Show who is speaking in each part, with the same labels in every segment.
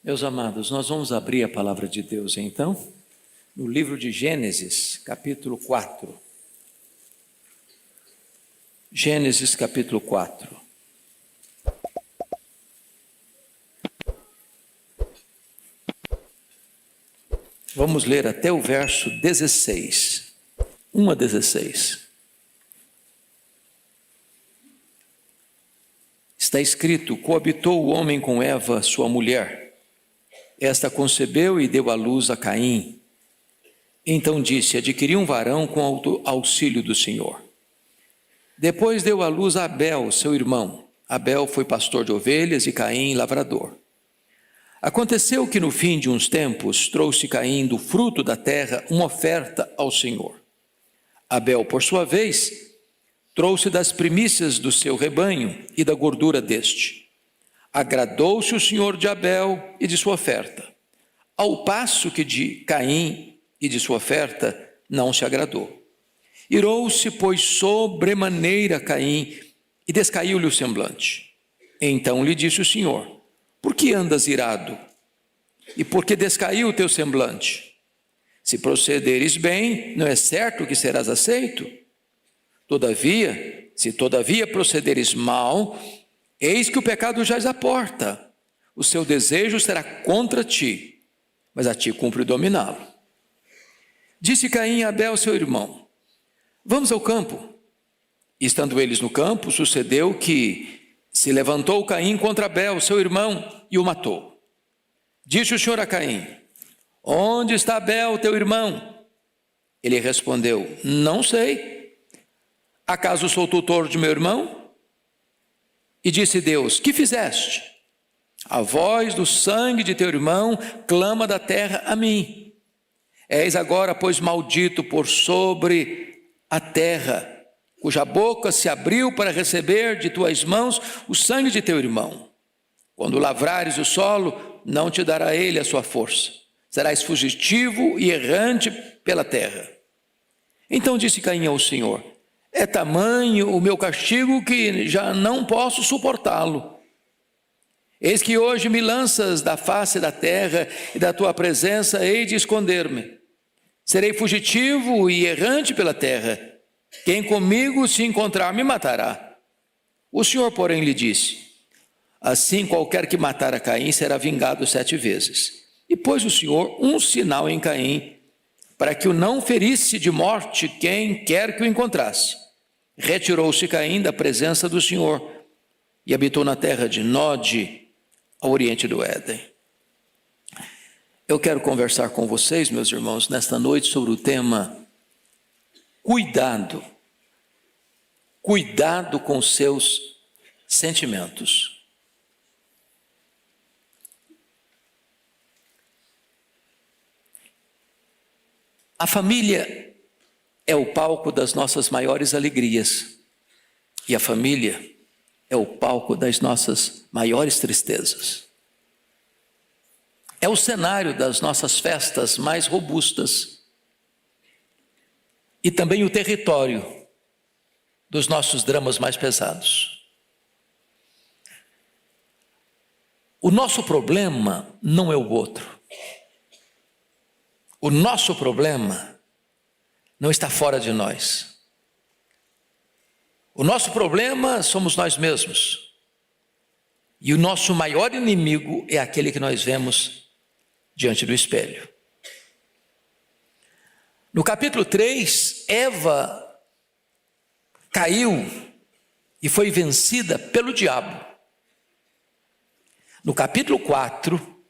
Speaker 1: Meus amados, nós vamos abrir a palavra de Deus então, no livro de Gênesis, capítulo 4. Gênesis, capítulo 4. Vamos ler até o verso 16. 1 a 16. Está escrito: coabitou o homem com Eva, sua mulher. Esta concebeu e deu à luz a Caim. Então disse: adquiri um varão com auxílio do Senhor. Depois deu à luz a Abel, seu irmão. Abel foi pastor de ovelhas e Caim lavrador. Aconteceu que no fim de uns tempos trouxe Caim do fruto da terra uma oferta ao Senhor. Abel, por sua vez, trouxe das primícias do seu rebanho e da gordura deste. Agradou-se o Senhor de Abel e de sua oferta, ao passo que de Caim e de sua oferta não se agradou. Irou-se, pois, sobremaneira Caim e descaiu-lhe o semblante. Então lhe disse o Senhor: por que andas irado? E por que descaiu o teu semblante? Se procederes bem, não é certo que serás aceito? Todavia, se procederes mal, eis que o pecado jaz à porta. O seu desejo será contra ti, mas a ti cumpre dominá-lo. Disse Caim a Abel, seu irmão: vamos ao campo. E estando eles no campo, sucedeu que se levantou Caim contra Abel, seu irmão, e o matou. Disse o Senhor a Caim: onde está Abel, teu irmão? Ele respondeu: não sei. Acaso sou tutor de meu irmão? E disse Deus: que fizeste? A voz do sangue de teu irmão clama da terra a mim. És agora, pois, maldito por sobre a terra, cuja boca se abriu para receber de tuas mãos o sangue de teu irmão. Quando lavrares o solo, não te dará ele a sua força. Serás fugitivo e errante pela terra. Então disse Caim ao Senhor: é tamanho o meu castigo que já não posso suportá-lo. Eis que hoje me lanças da face da terra, e da tua presença hei de esconder-me. Serei fugitivo e errante pela terra. Quem comigo se encontrar me matará. O Senhor, porém, lhe disse: assim qualquer que matar a Caim será vingado 7 vezes. E pôs o Senhor um sinal em Caim, para que o não ferisse de morte quem quer que o encontrasse. Retirou-se Caim da presença do Senhor e habitou na terra de Nod, ao oriente do Éden. Eu quero conversar com vocês, meus irmãos, nesta noite sobre o tema cuidado. Cuidado com seus sentimentos. A família é o palco das nossas maiores alegrias, e a família é o palco das nossas maiores tristezas. É o cenário das nossas festas mais robustas, e também o território dos nossos dramas mais pesados. O nosso problema não é o outro. O nosso problema não está fora de nós. O nosso problema somos nós mesmos. E o nosso maior inimigo é aquele que nós vemos diante do espelho. No capítulo 3, Eva caiu e foi vencida pelo diabo. No capítulo 4,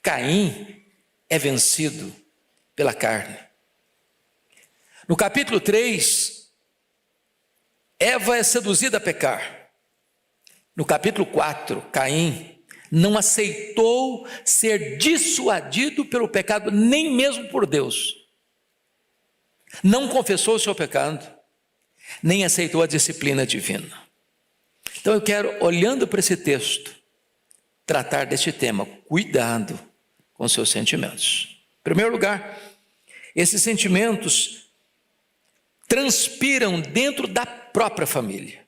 Speaker 1: Caim é vencido pela carne. No capítulo 3, Eva é seduzida a pecar. No capítulo 4, Caim não aceitou ser dissuadido pelo pecado, nem mesmo por Deus. Não confessou o seu pecado, nem aceitou a disciplina divina. Então eu quero, olhando para esse texto, tratar deste tema: cuidado com seus sentimentos. Em primeiro lugar, esses sentimentos transpiram dentro da própria família.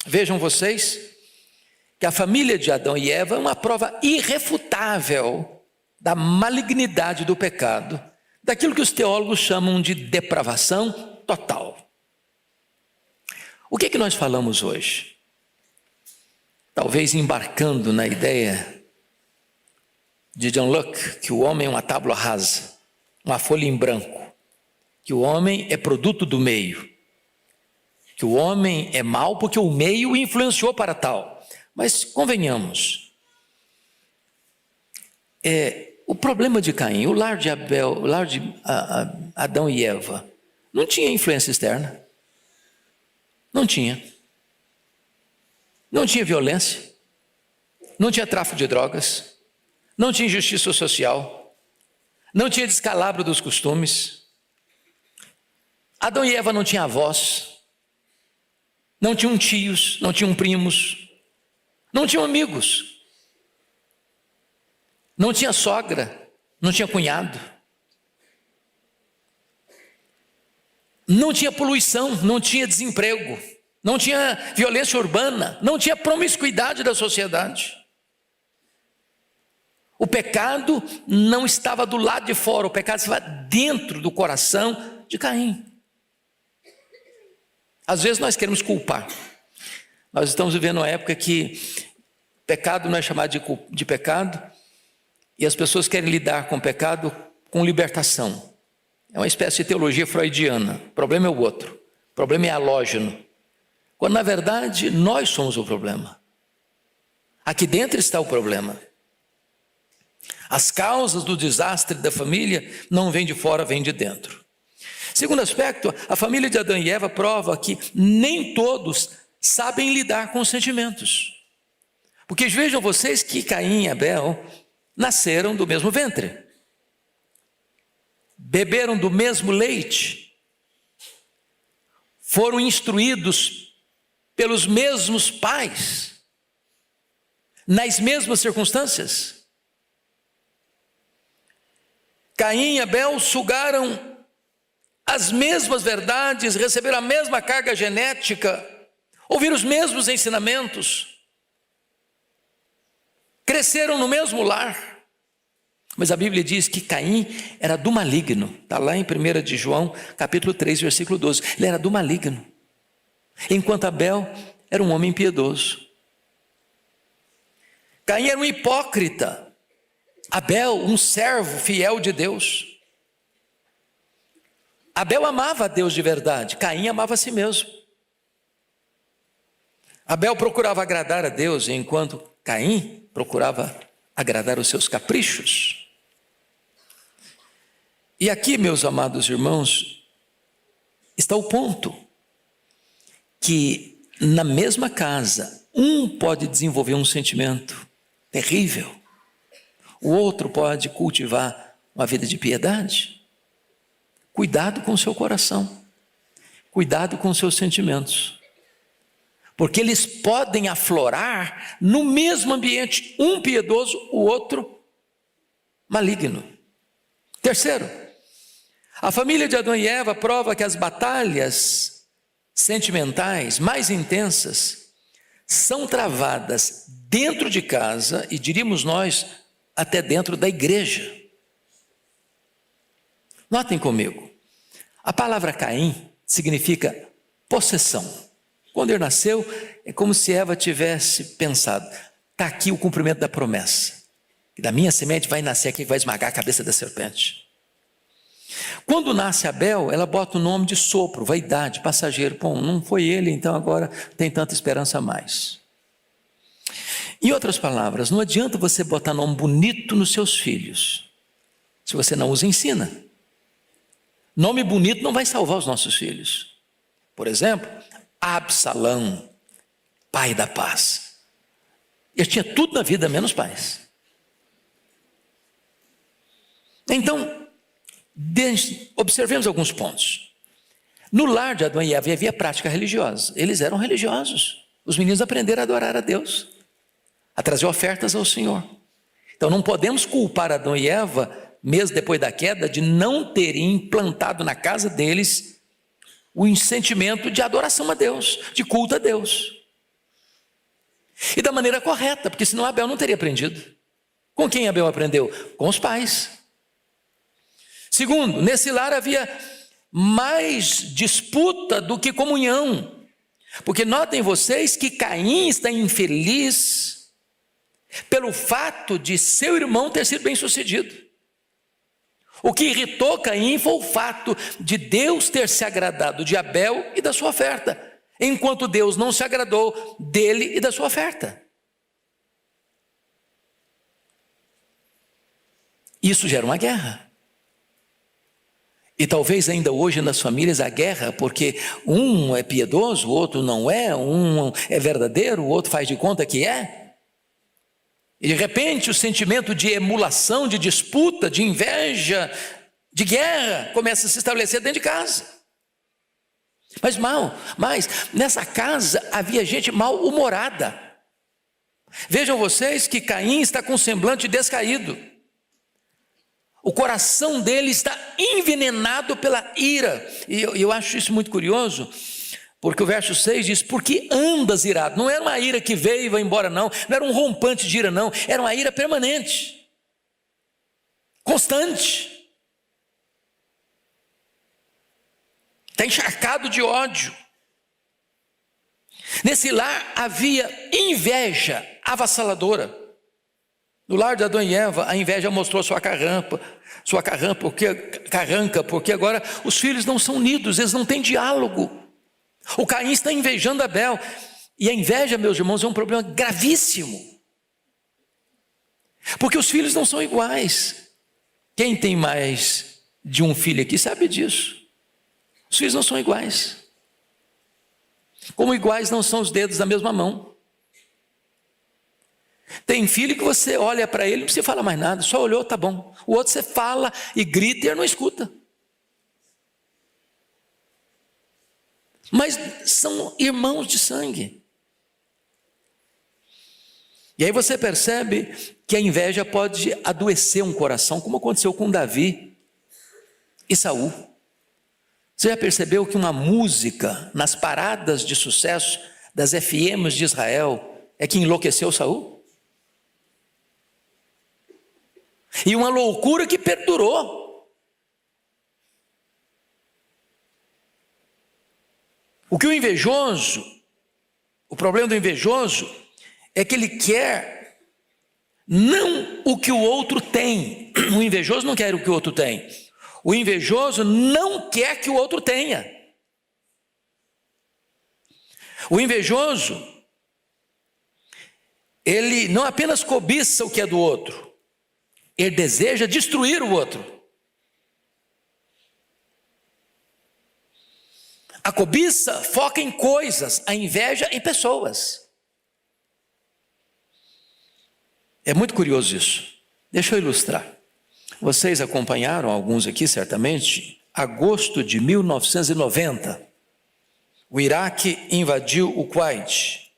Speaker 1: Vejam vocês que a família de Adão e Eva é uma prova irrefutável da malignidade do pecado, daquilo que os teólogos chamam de depravação total. O que é que nós falamos hoje? Talvez embarcando na ideia de John Locke, que o homem é uma tábua rasa, uma folha em branco, que o homem é produto do meio, que o homem é mau porque o meio o influenciou para tal. Mas convenhamos, o problema de Caim, o lar de Abel, o lar de Adão e Eva, não tinha influência externa, não tinha violência, não tinha tráfico de drogas, não tinha injustiça social, não tinha descalabro dos costumes. Adão e Eva não tinham avós, não tinham tios, não tinham primos, não tinham amigos, não tinha sogra, não tinha cunhado, não tinha poluição, não tinha desemprego, não tinha violência urbana, não tinha promiscuidade da sociedade. O pecado não estava do lado de fora, o pecado estava dentro do coração de Caim. Às vezes nós queremos culpar. Nós estamos vivendo uma época que pecado não é chamado de pecado, e as pessoas querem lidar com o pecado com libertação. É uma espécie de teologia freudiana. O problema é o outro, o problema é halógeno. Quando na verdade nós somos o problema. Aqui dentro está o problema. As causas do desastre da família não vêm de fora, vêm de dentro. Segundo aspecto, a família de Adão e Eva prova que nem todos sabem lidar com os sentimentos. Porque vejam vocês que Caim e Abel nasceram do mesmo ventre, beberam do mesmo leite, foram instruídos pelos mesmos pais, nas mesmas circunstâncias. Caim e Abel sugaram as mesmas verdades, receberam a mesma carga genética, ouviram os mesmos ensinamentos, cresceram no mesmo lar. Mas a Bíblia diz que Caim era do maligno. Está lá em 1 de João, capítulo 3, versículo 12. Ele era do maligno. Enquanto Abel era um homem piedoso. Caim era um hipócrita. Abel, um servo fiel de Deus. Abel amava a Deus de verdade. Caim amava a si mesmo. Abel procurava agradar a Deus, enquanto Caim procurava agradar os seus caprichos. E aqui, meus amados irmãos, está o ponto, que na mesma casa, um pode desenvolver um sentimento terrível, o outro pode cultivar uma vida de piedade. Cuidado com o seu coração, cuidado com os seus sentimentos, porque eles podem aflorar no mesmo ambiente, um piedoso, o outro maligno. Terceiro, a família de Adão e Eva prova que as batalhas sentimentais mais intensas são travadas dentro de casa e, diríamos nós, até dentro da igreja. Notem comigo, a palavra Caim significa possessão. Quando ele nasceu, é como se Eva tivesse pensado, está aqui o cumprimento da promessa, que da minha semente vai nascer aquele que vai esmagar a cabeça da serpente. Quando nasce Abel, ela bota o nome de sopro, vaidade, passageiro. Bom, não foi ele, então agora tem tanta esperança a mais. Em outras palavras, não adianta você botar nome bonito nos seus filhos, se você não os ensina. Nome bonito não vai salvar os nossos filhos. Por exemplo, Absalão, pai da paz. Ele tinha tudo na vida, menos paz. Então, observemos alguns pontos. No lar de Adão e Eva havia prática religiosa. Eles eram religiosos. Os meninos aprenderam a adorar a Deus, a trazer ofertas ao Senhor. Então não podemos culpar Adão e Eva, mesmo depois da queda, de não terem implantado na casa deles o sentimento de adoração a Deus, de culto a Deus. E da maneira correta, porque senão Abel não teria aprendido. Com quem Abel aprendeu? Com os pais. Segundo, nesse lar havia mais disputa do que comunhão. Porque notem vocês que Caim está infeliz pelo fato de seu irmão ter sido bem-sucedido. O que irritou Caim foi o fato de Deus ter se agradado de Abel e da sua oferta, enquanto Deus não se agradou dele e da sua oferta. Isso gera uma guerra. E talvez ainda hoje nas famílias a guerra, porque um é piedoso, o outro não é, um é verdadeiro, o outro faz de conta que é. E de repente o sentimento de emulação, de disputa, de inveja, de guerra começa a se estabelecer dentro de casa. Mas nessa casa havia gente mal-humorada. Vejam vocês que Caim está com um semblante descaído. O coração dele está envenenado pela ira. E eu acho isso muito curioso, porque o verso 6 diz: porque andas irado. Não era uma ira que veio e vai embora, não era um rompante de ira, não, era uma ira permanente, constante. Está encharcado de ódio. Nesse lar havia inveja avassaladora. No lar de Adão e Eva, a inveja mostrou sua carranca, porque agora os filhos não são unidos, eles não têm diálogo. O Caim está invejando Abel, e a inveja, meus irmãos, é um problema gravíssimo, porque os filhos não são iguais. Quem tem mais de um filho aqui sabe disso. Os filhos não são iguais, como iguais não são os dedos da mesma mão. Tem filho que você olha para ele, não precisa falar mais nada, só olhou, tá bom. O outro você fala e grita e ele não escuta. Mas são irmãos de sangue. E aí você percebe que a inveja pode adoecer um coração, como aconteceu com Davi e Saul. Você já percebeu que uma música nas paradas de sucesso das FMs de Israel é que enlouqueceu Saul? E uma loucura que perdurou. O problema do invejoso é que ele quer não o que o outro tem. O invejoso não quer o que o outro tem. O invejoso não quer que o outro tenha. O invejoso, ele não apenas cobiça o que é do outro, ele deseja destruir o outro. A cobiça foca em coisas, a inveja em pessoas. É muito curioso isso. Deixa eu ilustrar. Vocês acompanharam, alguns aqui certamente, agosto de 1990. O Iraque invadiu o Kuwait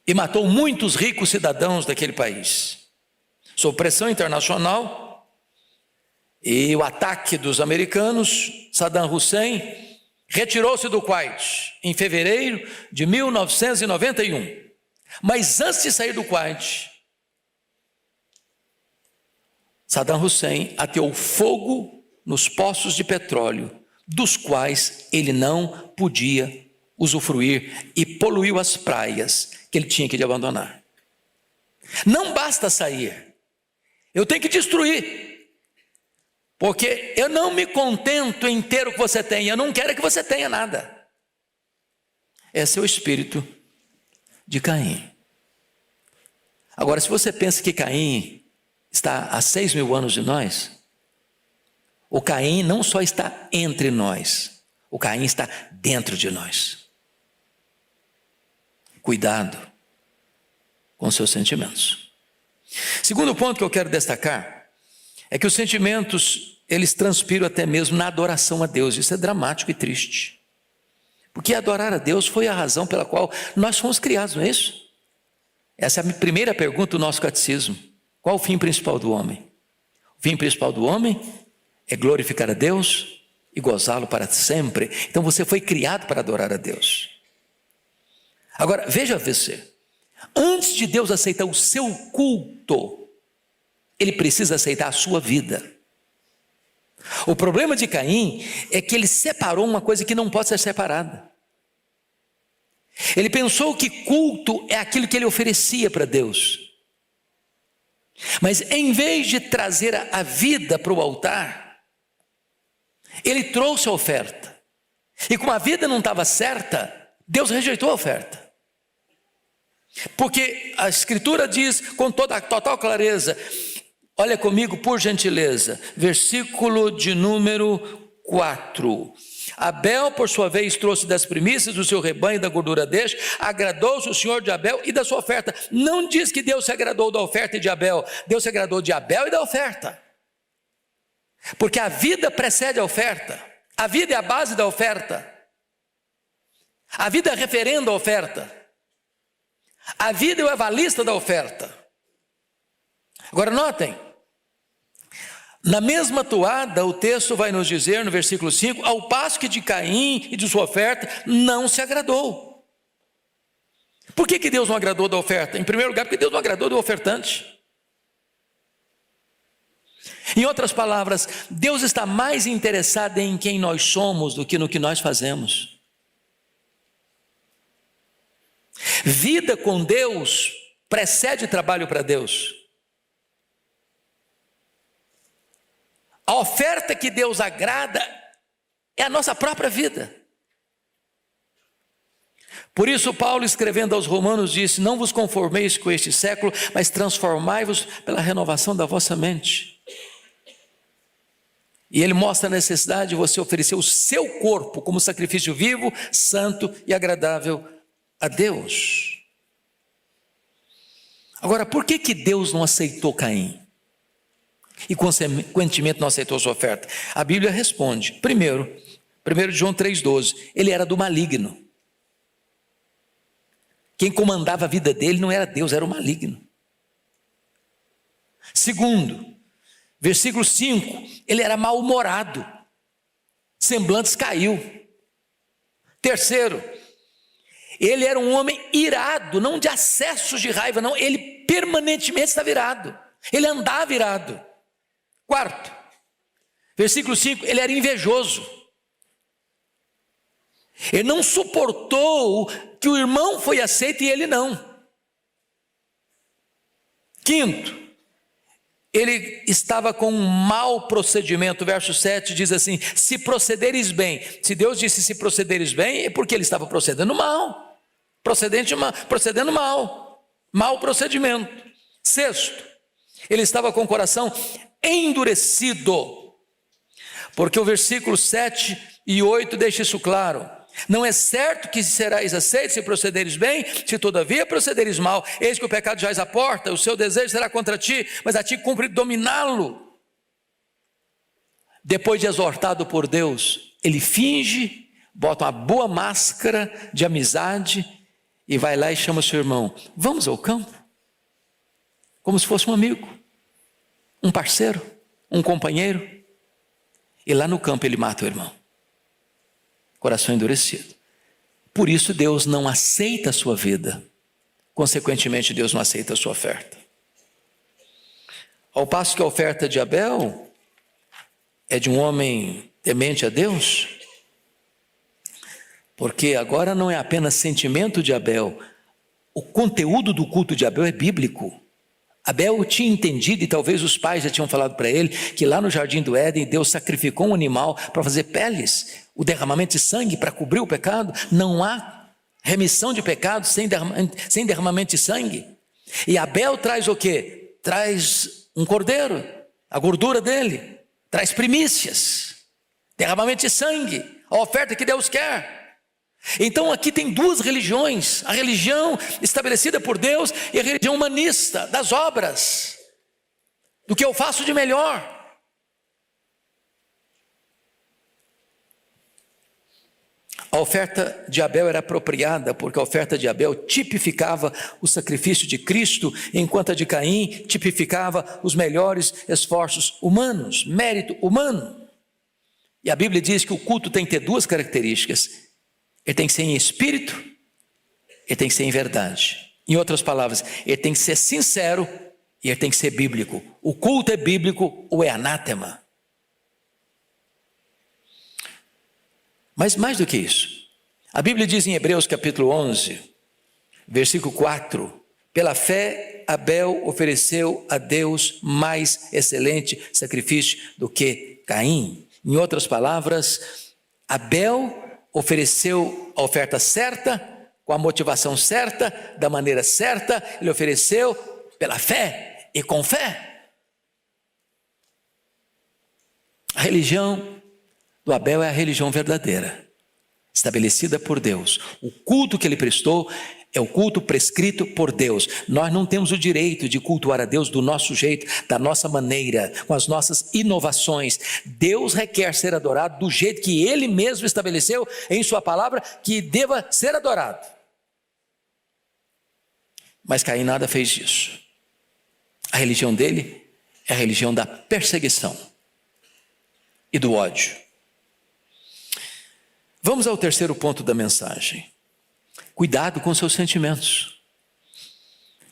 Speaker 1: e matou muitos ricos cidadãos daquele país. Sob pressão internacional e o ataque dos americanos, Saddam Hussein retirou-se do Kuwait em fevereiro de 1991. Mas antes de sair do Kuwait, Saddam Hussein ateou fogo nos poços de petróleo, dos quais ele não podia usufruir, e poluiu as praias que ele tinha que abandonar. Não basta sair, eu tenho que destruir, porque eu não me contento em ter o que você tem, eu não quero que você tenha nada. Esse é o espírito de Caim. Agora, se você pensa que Caim está a 6.000 anos de nós, o Caim não só está entre nós, o Caim está dentro de nós. Cuidado com seus sentimentos. Segundo ponto que eu quero destacar é que os sentimentos, eles transpiram até mesmo na adoração a Deus. Isso é dramático e triste, porque adorar a Deus foi a razão pela qual nós fomos criados, não é isso? Essa é a primeira pergunta do nosso catecismo. Qual o fim principal do homem? O fim principal do homem é glorificar a Deus e gozá-lo para sempre. Então você foi criado para adorar a Deus. Agora, veja você, Antes de Deus aceitar o seu culto, Ele precisa aceitar a sua vida. O problema de Caim é que ele separou uma coisa que não pode ser separada. Ele pensou que culto é aquilo que ele oferecia para Deus. Mas em vez de trazer a vida para o altar, ele trouxe a oferta. E como a vida não estava certa, Deus rejeitou a oferta. Porque a Escritura diz com toda a total clareza, olha comigo por gentileza, versículo de número 4. Abel, por sua vez, trouxe das primícias do seu rebanho e da gordura deste, agradou-se o Senhor de Abel e da sua oferta. Não diz que Deus se agradou da oferta e de Abel, Deus se agradou de Abel e da oferta. Porque a vida precede a oferta, a vida é a base da oferta, a vida referenda a oferta, a vida é o avalista da oferta. Agora notem, na mesma toada, o texto vai nos dizer no versículo 5, ao passo que de Caim e de sua oferta não se agradou. Por que Deus não agradou da oferta? Em primeiro lugar, porque Deus não agradou do ofertante. Em outras palavras, Deus está mais interessado em quem nós somos do que no que nós fazemos. Vida com Deus precede trabalho para Deus. A oferta que Deus agrada é a nossa própria vida. Por isso Paulo, escrevendo aos Romanos, disse, não vos conformeis com este século, mas transformai-vos pela renovação da vossa mente. E ele mostra a necessidade de você oferecer o seu corpo como sacrifício vivo, santo e agradável a Deus. Agora, por que Deus não aceitou Caim? E consequentemente não aceitou sua oferta? A Bíblia responde, primeiro, 1 João 3,12, ele era do maligno. Quem comandava a vida dele não era Deus, era o maligno. Segundo, versículo 5, ele era mal-humorado, semblantes caiu. Terceiro, ele era um homem irado, não de acessos de raiva, não, ele permanentemente estava irado, ele andava irado. Quarto, versículo 5, ele era invejoso. Ele não suportou que o irmão foi aceito e ele não. Quinto, ele estava com um mau procedimento. Verso 7 diz assim, se procederes bem. Se Deus disse se procederes bem, é porque ele estava procedendo mal. Procedendo mal. Mau procedimento. Sexto, ele estava com o coração endurecido, porque o versículo 7 e 8 deixa isso claro, não é certo que serás aceito se procederes bem, se todavia procederes mal, eis que o pecado jaz à porta, o seu desejo será contra ti, mas a ti cumpre dominá-lo. Depois de exortado por Deus, ele finge, bota uma boa máscara de amizade e vai lá e chama o seu irmão, vamos ao campo, como se fosse um amigo, um parceiro, um companheiro, e lá no campo ele mata o irmão, coração endurecido. Por isso Deus não aceita a sua vida, consequentemente Deus não aceita a sua oferta. Ao passo que a oferta de Abel é de um homem temente a Deus, porque agora não é apenas sentimento de Abel, o conteúdo do culto de Abel é bíblico. Abel tinha entendido, e talvez os pais já tinham falado para ele, que lá no jardim do Éden, Deus sacrificou um animal para fazer peles, o derramamento de sangue para cobrir o pecado. Não há remissão de pecados sem derramamento de sangue. E Abel traz o quê? Traz um cordeiro, a gordura dele, traz primícias, derramamento de sangue, a oferta que Deus quer. Então aqui tem duas religiões, a religião estabelecida por Deus e a religião humanista, das obras, do que eu faço de melhor. A oferta de Abel era apropriada, porque a oferta de Abel tipificava o sacrifício de Cristo, enquanto a de Caim tipificava os melhores esforços humanos, mérito humano. E a Bíblia diz que o culto tem que ter duas características: ele tem que ser em espírito, ele tem que ser em verdade. Em outras palavras, ele tem que ser sincero e ele tem que ser bíblico. O culto é bíblico ou é anátema. Mas mais do que isso, a Bíblia diz em Hebreus capítulo 11, versículo 4, pela fé Abel ofereceu a Deus mais excelente sacrifício do que Caim. Em outras palavras, Abel ofereceu a oferta certa, com a motivação certa, da maneira certa, ele ofereceu pela fé e com fé. A religião do Abel é a religião verdadeira, estabelecida por Deus. O culto que ele prestou é o culto prescrito por Deus. Nós não temos o direito de cultuar a Deus do nosso jeito, da nossa maneira, com as nossas inovações. Deus requer ser adorado do jeito que Ele mesmo estabeleceu em sua palavra que deva ser adorado. Mas Caim nada fez disso. A religião dele é a religião da perseguição e do ódio. Vamos ao terceiro ponto da mensagem. Cuidado com seus sentimentos,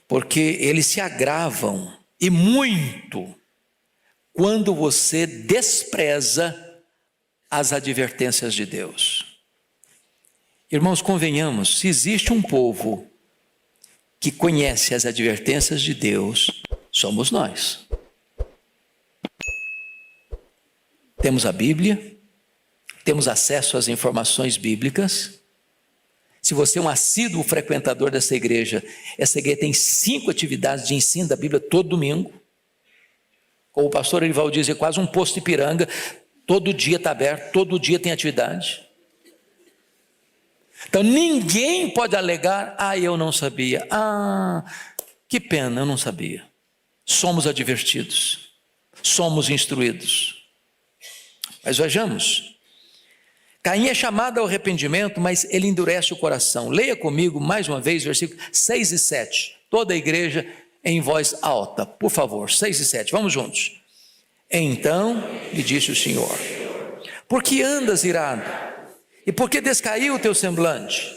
Speaker 1: porque eles se agravam e muito quando você despreza as advertências de Deus. Irmãos, convenhamos, se existe um povo que conhece as advertências de Deus, somos nós. Temos a Bíblia, temos acesso às informações bíblicas. Se você é um assíduo frequentador dessa igreja, essa igreja tem 5 atividades de ensino da Bíblia todo domingo. Como o pastor Erival diz, é quase um posto Ipiranga, todo dia está aberto, todo dia tem atividade. Então ninguém pode alegar, eu não sabia, que pena, eu não sabia. Somos advertidos, somos instruídos. Mas vejamos, Caim é chamado ao arrependimento, mas ele endurece o coração. Leia comigo mais uma vez, versículos 6 e 7. Toda a igreja em voz alta, por favor, 6 e 7, vamos juntos. Então lhe disse o Senhor: por que andas irado? E por que descaiu o teu semblante?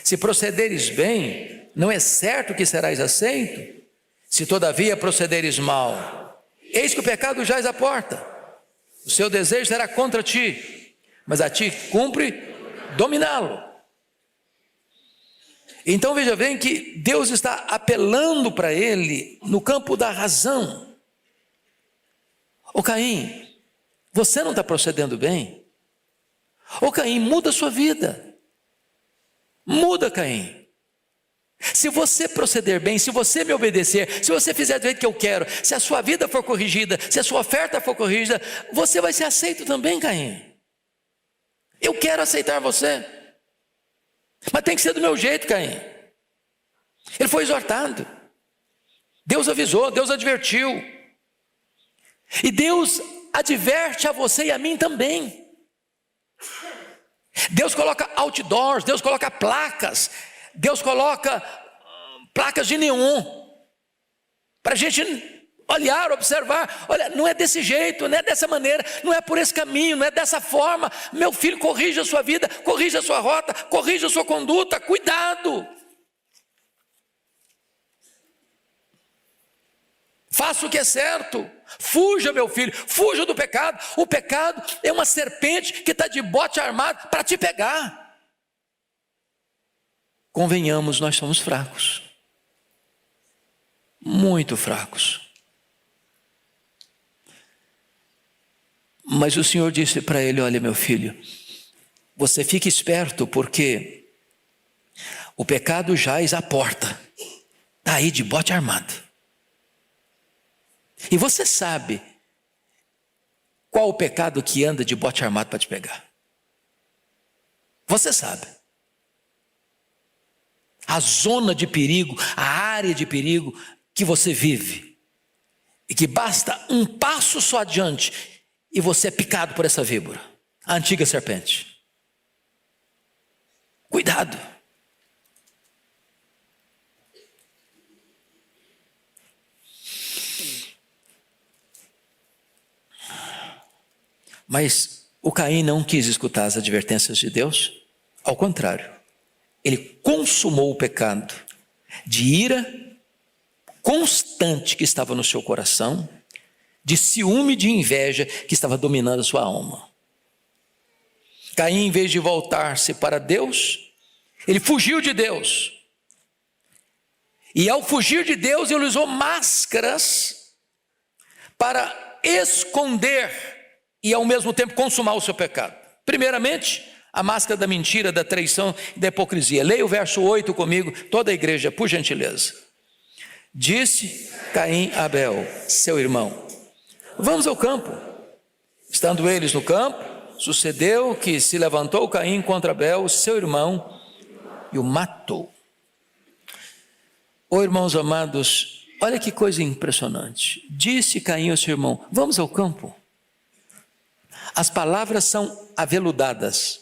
Speaker 1: Se procederes bem, não é certo que serás aceito? Se todavia procederes mal, eis que o pecado jaz à porta. O seu desejo será contra ti, mas a ti cumpre dominá-lo. Então veja bem que Deus está apelando para ele no campo da razão. Ô Caim, você não está procedendo bem? Ô Caim, muda a sua vida. Muda, Caim. Se você proceder bem, se você me obedecer, se você fizer do jeito que eu quero, se a sua vida for corrigida, se a sua oferta for corrigida, você vai ser aceito também, Caim. Eu quero aceitar você, mas tem que ser do meu jeito, Caim. Ele foi exortado, Deus avisou, Deus advertiu, e Deus adverte a você e a mim também. Deus coloca outdoors, Deus coloca placas, Deus coloca placas de neon, para a gente olhar, observar, olha, não é desse jeito, não é dessa maneira, não é por esse caminho, não é dessa forma. Meu filho, corrija a sua vida, corrija a sua rota, corrija a sua conduta, cuidado. Faça o que é certo, fuja, meu filho, fuja do pecado. O pecado é uma serpente que está de bote armado para te pegar. Convenhamos, nós somos fracos, muito fracos. Mas o Senhor disse para ele: olha, meu filho, você fique esperto, porque o pecado jaz à porta, está aí de bote armado. E você sabe qual o pecado que anda de bote armado para te pegar? Você sabe. A zona de perigo, a área de perigo que você vive, e que basta um passo só adiante e você é picado por essa víbora, a antiga serpente. Cuidado. Mas o Caim não quis escutar as advertências de Deus, ao contrário, ele consumou o pecado, de ira constante que estava no seu coração, de ciúme e de inveja que estava dominando a sua alma. Caim, em vez de voltar-se para Deus, ele fugiu de Deus. E ao fugir de Deus, ele usou máscaras para esconder e ao mesmo tempo consumar o seu pecado. Primeiramente, a máscara da mentira, da traição e da hipocrisia. Leia o verso 8 comigo, toda a igreja, por gentileza. Disse Caim a Abel, seu irmão: vamos ao campo. Estando eles no campo, sucedeu que se levantou Caim contra Abel, seu irmão, e o matou. Oh, irmãos amados, olha que coisa impressionante. Disse Caim ao seu irmão: vamos ao campo. As palavras são aveludadas.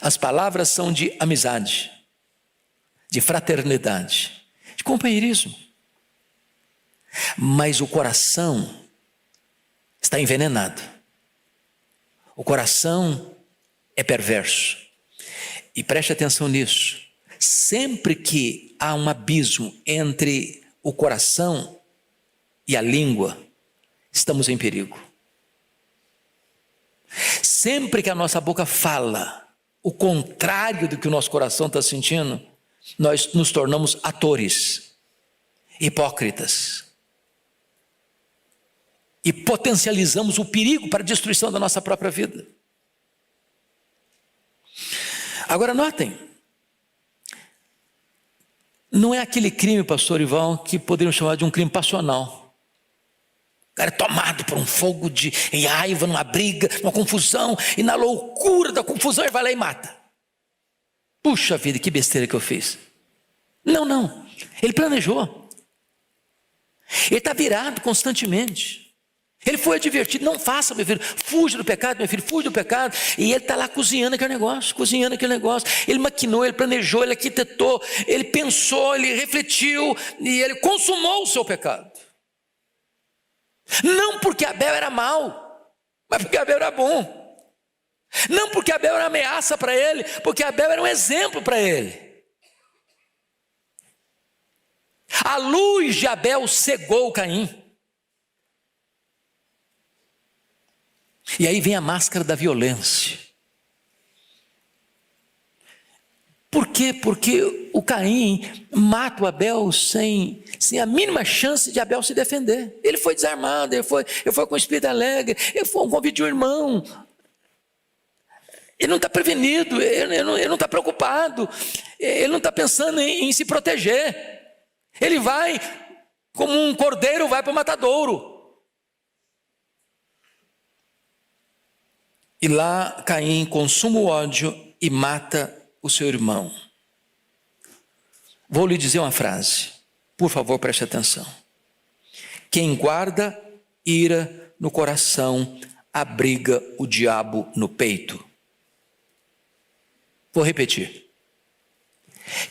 Speaker 1: As palavras são de amizade, de fraternidade, de companheirismo. Mas o coração está envenenado. O coração é perverso. E preste atenção nisso. Sempre que há um abismo entre o coração e a língua, estamos em perigo. Sempre que a nossa boca fala o contrário do que o nosso coração está sentindo, nós nos tornamos atores, hipócritas. E potencializamos o perigo para a destruição da nossa própria vida. Agora notem, não é aquele crime, pastor Ival, que poderíamos chamar de um crime passional. O cara é tomado por um fogo de raiva, numa briga, numa confusão, e na loucura da confusão ele vai lá e mata. Puxa vida, que besteira que eu fiz. Não, ele planejou. Ele está virado constantemente. Ele foi advertido: não faça, meu filho, fuja do pecado, meu filho, fuja do pecado. E ele está lá cozinhando aquele negócio. Ele maquinou, ele planejou, ele arquitetou, ele pensou, ele refletiu, e ele consumou o seu pecado. Não porque Abel era mau, mas porque Abel era bom. Não porque Abel era uma ameaça para ele, porque Abel era um exemplo para ele. A luz de Abel cegou Caim. E aí vem a máscara da violência. Por quê? Porque o Caim mata o Abel sem a mínima chance de Abel se defender. Ele foi desarmado, ele foi com o espírito alegre, ele foi um convite de um irmão. Ele não está prevenido, ele não está preocupado, ele não está pensando em se proteger. Ele vai, como um cordeiro vai para o matadouro. E lá Caim consuma o ódio e mata o seu irmão. Vou lhe dizer uma frase, por favor, preste atenção. Quem guarda ira no coração, abriga o diabo no peito. Vou repetir.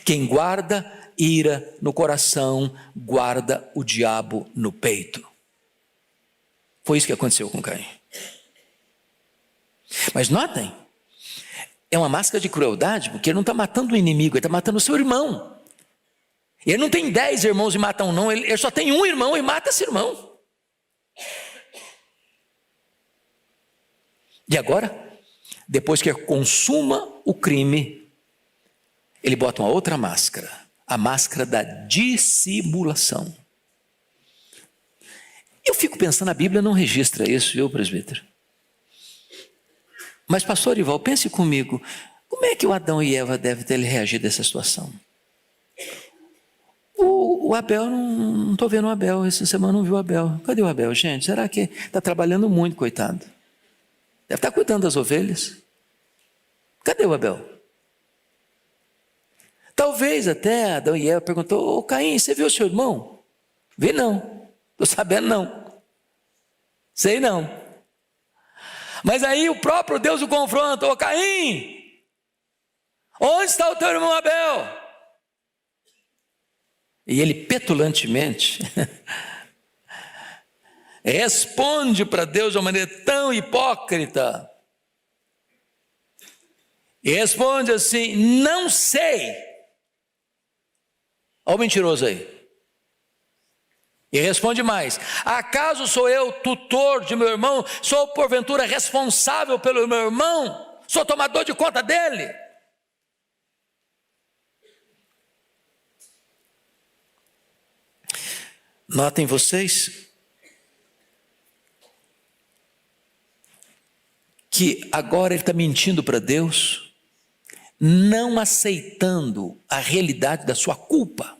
Speaker 1: Quem guarda ira no coração, guarda o diabo no peito. Foi isso que aconteceu com Caim. Mas notem, é uma máscara de crueldade, porque ele não está matando o inimigo, ele está matando o seu irmão. Ele não tem 10 irmãos e mata um, não, ele só tem um irmão e mata esse irmão. E agora, depois que consuma o crime, ele bota uma outra máscara, a máscara da dissimulação. Eu fico pensando, a Bíblia não registra isso, viu, presbítero? Mas, pastor Ival, pense comigo, como é que o Adão e Eva devem ter reagido a essa situação? O Abel, não estou vendo o Abel, essa semana não viu o Abel. Cadê o Abel, gente? Será que está trabalhando muito, coitado? Deve estar cuidando das ovelhas. Cadê o Abel? Talvez até Adão e Eva perguntou: ô Caim, você viu o seu irmão? Vi não, estou sabendo não, sei não. Mas aí o próprio Deus o confronta: ô Caim, onde está o teu irmão Abel? E ele petulantemente responde para Deus de uma maneira tão hipócrita. E responde assim: não sei. Olha o mentiroso aí. E responde mais: acaso sou eu tutor de meu irmão? Sou porventura responsável pelo meu irmão? Sou tomador de conta dele? Notem vocês que agora ele está mentindo para Deus, não aceitando a realidade da sua culpa.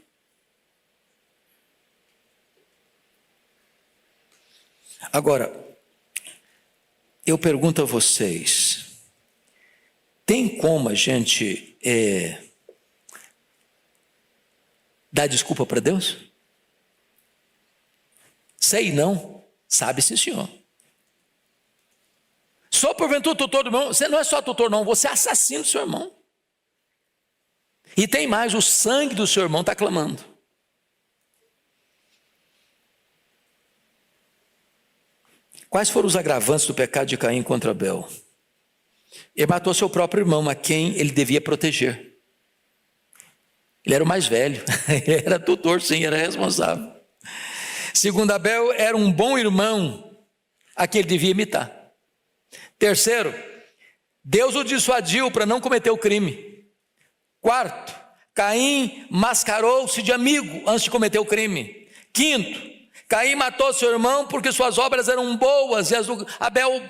Speaker 1: Agora, eu pergunto a vocês, tem como a gente dar desculpa para Deus? Sei não, sabe sim senhor. Só porventura tutor do irmão, você não é só tutor não, você é assassino do seu irmão. E tem mais, o sangue do seu irmão está clamando. Quais foram os agravantes do pecado de Caim contra Abel? Ele matou seu próprio irmão, a quem ele devia proteger. Ele era o mais velho, ele era tutor sim, era responsável. Segundo Abel, era um bom irmão, a quem ele devia imitar. Terceiro, Deus o dissuadiu para não cometer o crime. Quarto, Caim mascarou-se de amigo antes de cometer o crime. Quinto, Caim matou seu irmão porque suas obras eram boas e as do Abel,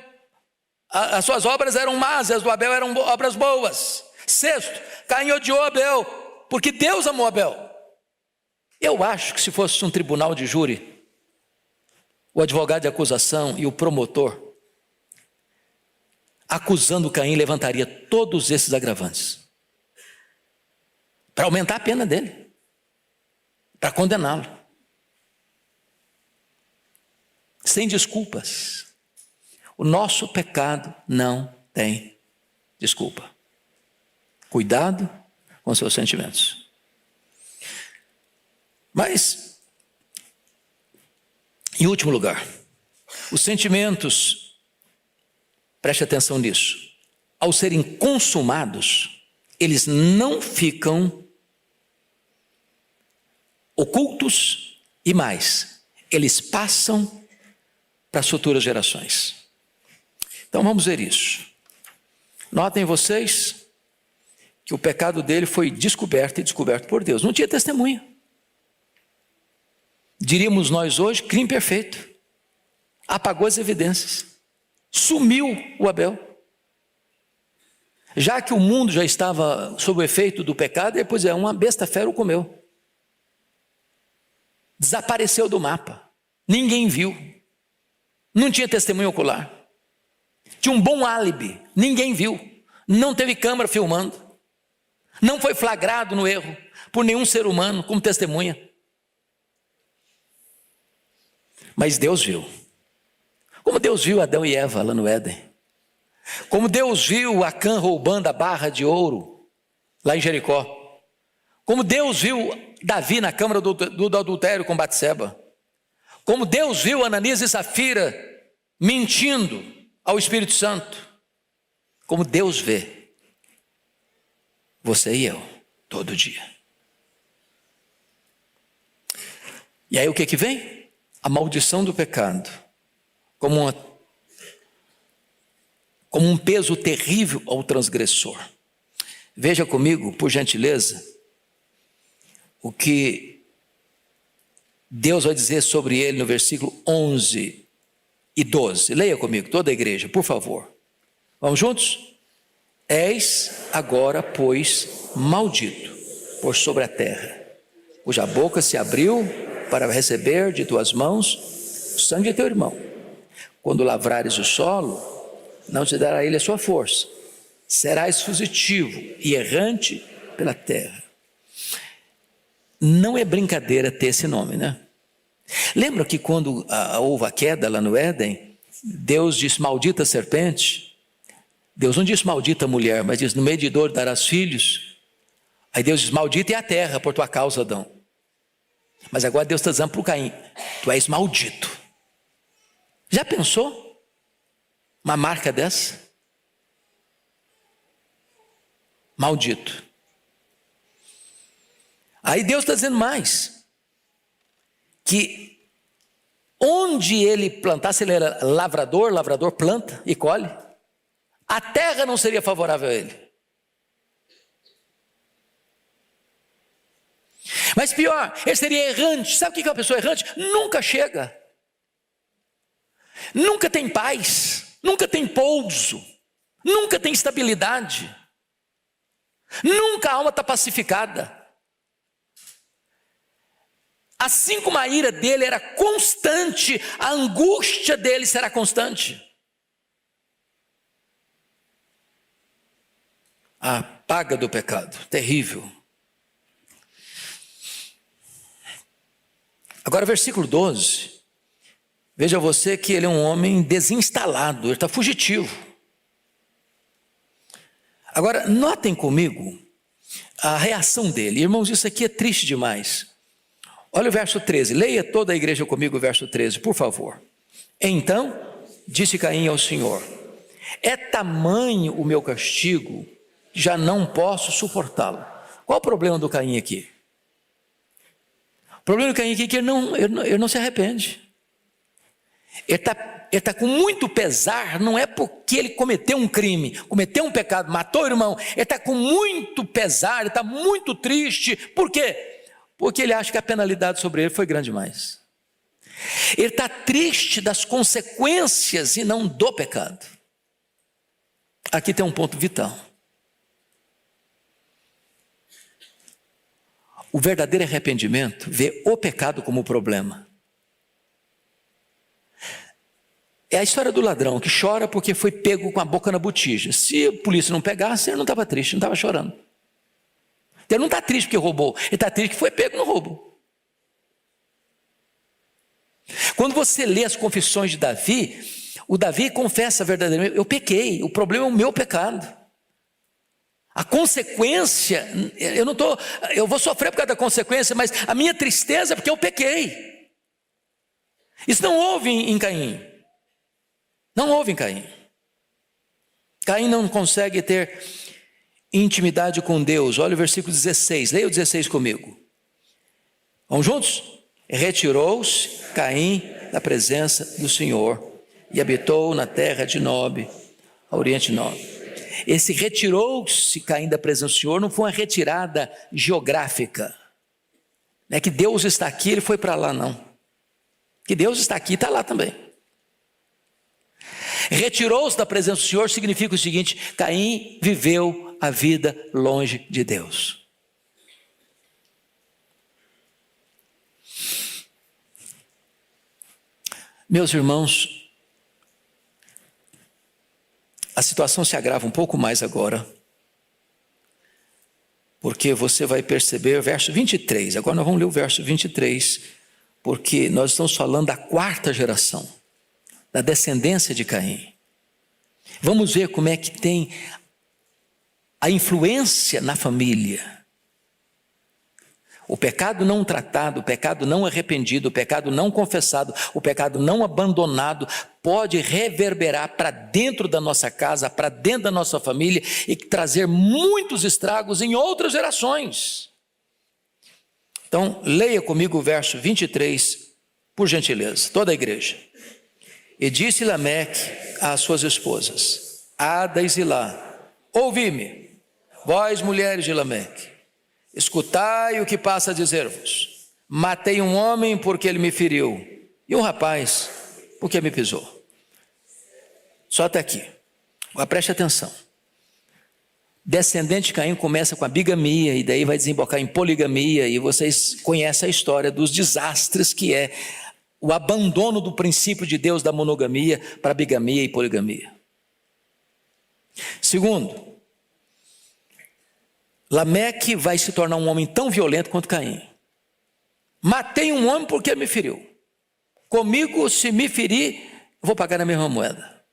Speaker 1: as suas obras eram más e as do Abel eram obras boas. Sexto, Caim odiou Abel porque Deus amou Abel. Eu acho que se fosse um tribunal de júri, o advogado de acusação e o promotor, acusando Caim, levantaria todos esses agravantes para aumentar a pena dele, para condená-lo, sem desculpas. O nosso pecado não tem desculpa. Cuidado com seus sentimentos. Mas, em último lugar, os sentimentos, preste atenção nisso, ao serem consumados, eles não ficam ocultos e mais, eles passam para as futuras gerações. Então vamos ver isso. Notem vocês que o pecado dele foi descoberto e descoberto por Deus. Não tinha testemunha. Diríamos nós hoje, crime perfeito. Apagou as evidências. Sumiu o Abel. Já que o mundo já estava sob o efeito do pecado, depois uma besta fera o comeu. Desapareceu do mapa. Ninguém viu. Não tinha testemunho ocular. Tinha um bom álibi. Ninguém viu. Não teve câmera filmando. Não foi flagrado no erro por nenhum ser humano como testemunha. Mas Deus viu. Como Deus viu Adão e Eva lá no Éden. Como Deus viu Acã roubando a barra de ouro lá em Jericó. Como Deus viu Davi na câmara do adultério com Batseba. Como Deus viu Ananias e Safira mentindo ao Espírito Santo. Como Deus vê você e eu todo dia. E aí o que vem? A maldição do pecado. Como um peso terrível ao transgressor. Veja comigo, por gentileza, o que Deus vai dizer sobre ele no versículo 11 e 12. Leia comigo, toda a igreja, por favor. Vamos juntos? És agora, pois, maldito por sobre a terra, cuja boca se abriu para receber de tuas mãos o sangue de teu irmão. Quando lavrares o solo, não te dará ele a sua força. Serás fugitivo e errante pela terra. Não é brincadeira ter esse nome, né? Lembra que quando houve a queda lá no Éden, Deus disse, maldita a serpente. Deus não disse maldita a mulher, mas disse, no meio de dor darás filhos. Aí Deus diz, maldita é a terra por tua causa, Adão. Mas agora Deus está dizendo para o Caim, tu és maldito. Já pensou? Uma marca dessa? Maldito. Aí Deus está dizendo mais, que onde ele plantasse, ele era lavrador, lavrador planta e colhe, a terra não seria favorável a ele. Mas pior, ele seria errante. Sabe o que é uma pessoa errante? Nunca chega, nunca tem paz, nunca tem pouso, nunca tem estabilidade, nunca a alma está pacificada. Assim como a ira dele era constante, a angústia dele será constante. A paga do pecado, terrível. Agora, versículo 12. Veja você que ele é um homem desinstalado, ele está fugitivo. Agora, notem comigo a reação dele. Irmãos, isso aqui é triste demais. Olha o verso 13, leia toda a igreja comigo o verso 13, por favor. Então, disse Caim ao Senhor: é tamanho o meu castigo, que já não posso suportá-lo. Qual o problema do Caim aqui? O problema do Caim aqui é que ele não se arrepende. Ele está com muito pesar, não é porque ele cometeu um crime, cometeu um pecado, matou o irmão. Ele está com muito pesar, ele está muito triste. Por quê? Porque ele acha que a penalidade sobre ele foi grande demais. Ele está triste das consequências e não do pecado. Aqui tem um ponto vital. O verdadeiro arrependimento vê o pecado como problema. É a história do ladrão que chora porque foi pego com a boca na botija. Se a polícia não pegasse, ele não estava triste, não estava chorando. Ele não está triste porque roubou, ele está triste que foi pego no roubo. Quando você lê as confissões de Davi, o Davi confessa verdadeiramente: eu pequei, o problema é o meu pecado. A consequência, eu vou sofrer por causa da consequência, mas a minha tristeza é porque eu pequei. Isso não houve em Caim. Não houve em Caim. Caim não consegue ter intimidade com Deus. Olha o versículo 16, leia o 16 comigo. Vamos juntos? Retirou-se Caim da presença do Senhor e habitou na terra de Nob, a oriente de Nob. Esse retirou-se Caim da presença do Senhor não foi uma retirada geográfica. Não é que Deus está aqui, ele foi para lá, não. Que Deus está aqui, está lá também. Retirou-se da presença do Senhor significa o seguinte: Caim viveu a vida longe de Deus. Meus irmãos, a situação se agrava um pouco mais agora, porque você vai perceber o verso 23, agora nós vamos ler o verso 23, porque nós estamos falando da quarta geração, da descendência de Caim. Vamos ver como é que tem a influência na família. O pecado não tratado, o pecado não arrependido, o pecado não confessado, o pecado não abandonado pode reverberar para dentro da nossa casa, para dentro da nossa família e trazer muitos estragos em outras gerações. Então, leia comigo o verso 23, por gentileza, toda a igreja. E disse Lameque às suas esposas, Ada e Zilá: ouvi-me, vós mulheres de Lameque, escutai o que passa a dizer-vos. Matei um homem porque ele me feriu, e um rapaz porque me pisou. Só até aqui. Agora preste atenção. Descendente de Caim começa com a bigamia, e daí vai desembocar em poligamia, e vocês conhecem a história dos desastres que é o abandono do princípio de Deus da monogamia para bigamia e poligamia. Segundo, Lameque vai se tornar um homem tão violento quanto Caim. Matei um homem porque me feriu. Comigo, se me ferir, vou pagar na mesma moeda.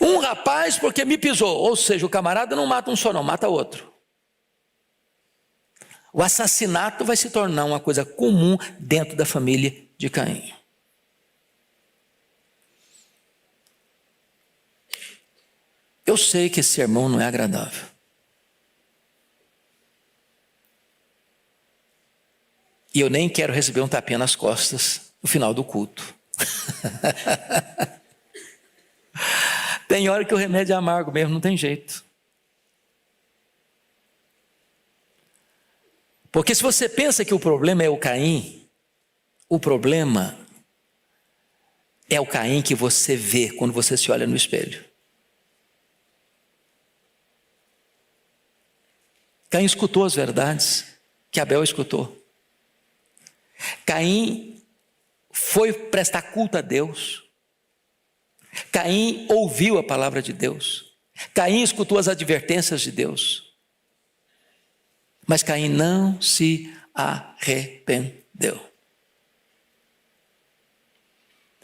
Speaker 1: Um rapaz porque me pisou, ou seja, o camarada não mata um só não, mata outro. O assassinato vai se tornar uma coisa comum dentro da família de Caim. Eu sei que esse sermão não é agradável. E eu nem quero receber um tapinha nas costas no final do culto. Tem hora que o remédio é amargo mesmo, não tem jeito. Porque se você pensa que o problema é o Caim, o problema é o Caim que você vê quando você se olha no espelho. Caim escutou as verdades que Abel escutou. Caim foi prestar culto a Deus. Caim ouviu a palavra de Deus. Caim escutou as advertências de Deus. Mas Caim não se arrependeu.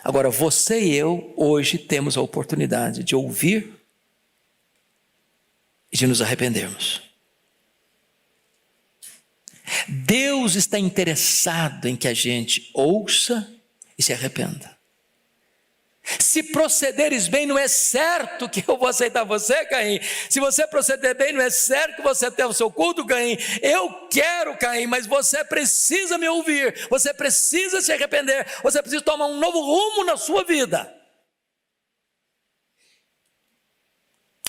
Speaker 1: Agora, você e eu, hoje, temos a oportunidade de ouvir e de nos arrependermos. Deus está interessado em que a gente ouça e se arrependa. Se procederes bem, não é certo que eu vou aceitar você, Caim. Se você proceder bem, não é certo que você tenha o seu culto, Caim. Eu quero, Caim, mas você precisa me ouvir. Você precisa se arrepender. Você precisa tomar um novo rumo na sua vida.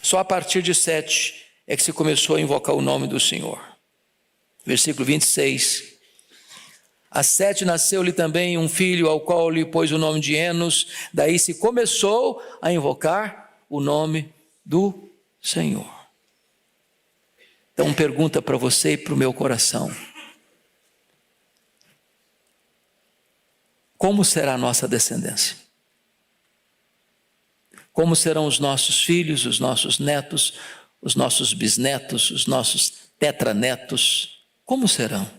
Speaker 1: Só a partir de 7 é que se começou a invocar o nome do Senhor. Versículo 26. A 7 nasceu-lhe também um filho, ao qual lhe pôs o nome de Enos. Daí se começou a invocar o nome do Senhor. Então, pergunta para você e para o meu coração: como será a nossa descendência? Como serão os nossos filhos, os nossos netos, os nossos bisnetos, os nossos tetranetos? Como serão?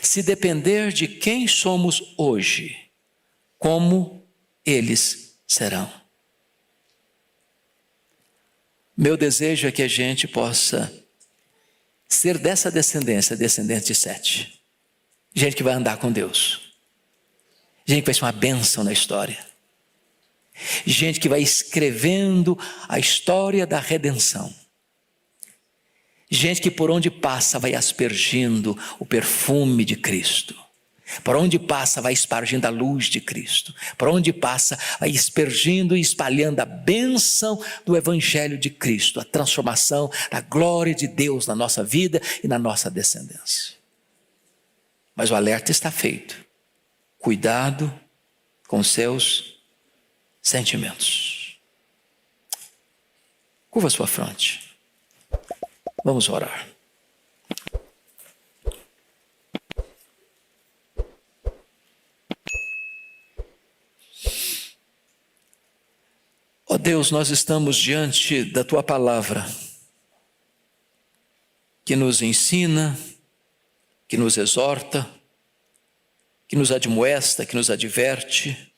Speaker 1: Se depender de quem somos hoje, como eles serão? Meu desejo é que a gente possa ser dessa descendência, descendente de 7. Gente que vai andar com Deus. Gente que vai ser uma bênção na história. Gente que vai escrevendo a história da redenção. Gente que por onde passa vai aspergindo o perfume de Cristo. Por onde passa vai espargindo a luz de Cristo. Por onde passa vai aspergindo e espalhando a bênção do Evangelho de Cristo. A transformação da glória de Deus na nossa vida e na nossa descendência. Mas o alerta está feito. Cuidado com seus sentimentos. Curva sua fronte. Vamos orar. Ó Deus, nós estamos diante da Tua palavra, que nos ensina, que nos exorta, que nos admoesta, que nos adverte.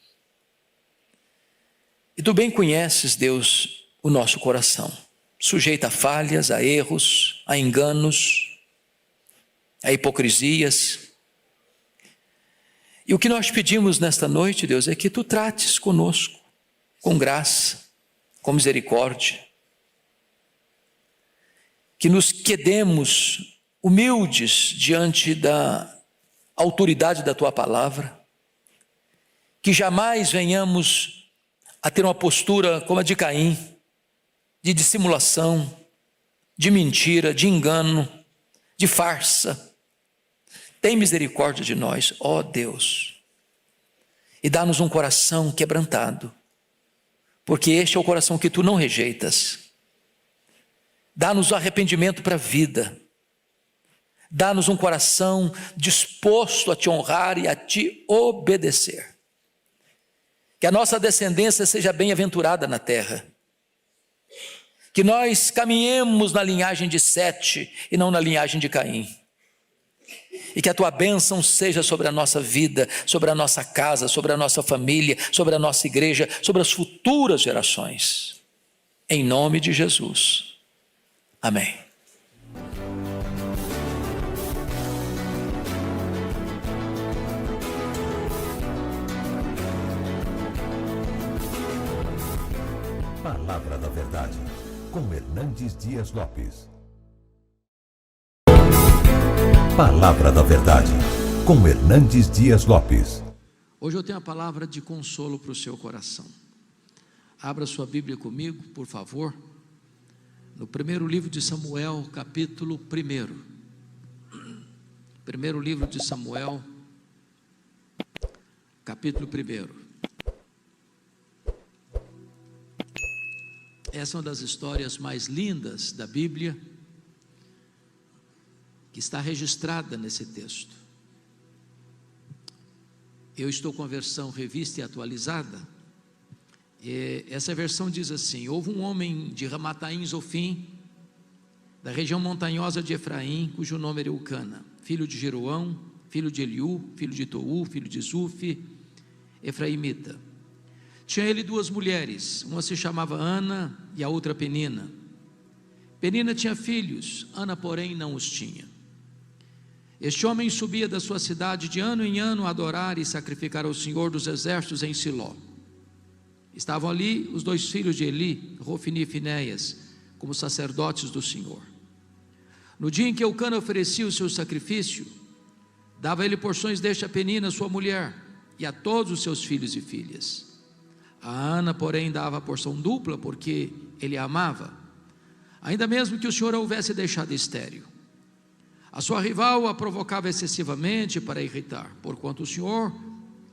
Speaker 1: E Tu bem conheces, Deus, o nosso coração. Sujeita a falhas, a erros, a enganos, a hipocrisias. E o que nós pedimos nesta noite, Deus, é que Tu trates conosco, com graça, com misericórdia. Que nos quedemos humildes diante da autoridade da Tua palavra. Que jamais venhamos a ter uma postura como a de Caim, de dissimulação, de mentira, de engano, de farsa. Tem misericórdia de nós, ó Deus, e dá-nos um coração quebrantado, porque este é o coração que Tu não rejeitas. Dá-nos arrependimento para a vida, dá-nos um coração disposto a Te honrar e a Te obedecer. Que a nossa descendência seja bem-aventurada na terra. Que nós caminhemos na linhagem de 7 e não na linhagem de Caim. E que a Tua bênção seja sobre a nossa vida, sobre a nossa casa, sobre a nossa família, sobre a nossa igreja, sobre as futuras gerações. Em nome de Jesus. Amém.
Speaker 2: Palavra da Verdade, com Hernandes Dias Lopes. Palavra da Verdade, com Hernandes Dias Lopes.
Speaker 1: Hoje eu tenho a palavra de consolo para o seu coração. Abra sua Bíblia comigo, por favor, no primeiro livro de Samuel, capítulo 1. Primeiro livro de Samuel, capítulo 1. Essa é uma das histórias mais lindas da Bíblia, que está registrada nesse texto. Eu estou com a versão revista e atualizada. Essa versão diz assim: houve um homem de Ramataim Zofim, da região montanhosa de Efraim, cujo nome era Eucana, filho de Jeroão, filho de Eliú, filho de Tou, filho de Zufi, efraimita. Tinha ele duas mulheres, uma se chamava Ana e a outra Penina. Penina tinha filhos, Ana porém não os tinha. Este homem subia da sua cidade de ano em ano a adorar e sacrificar ao Senhor dos exércitos em Siló. Estavam ali os dois filhos de Eli, Rofni e Finéias, como sacerdotes do Senhor. No dia em que Eucana oferecia o seu sacrifício, dava ele porções deste a Penina, sua mulher, e a todos os seus filhos e filhas. A Ana, porém, dava a porção dupla, porque ele a amava, ainda mesmo que o Senhor a houvesse deixado estéril. A sua rival a provocava excessivamente para irritar, porquanto o Senhor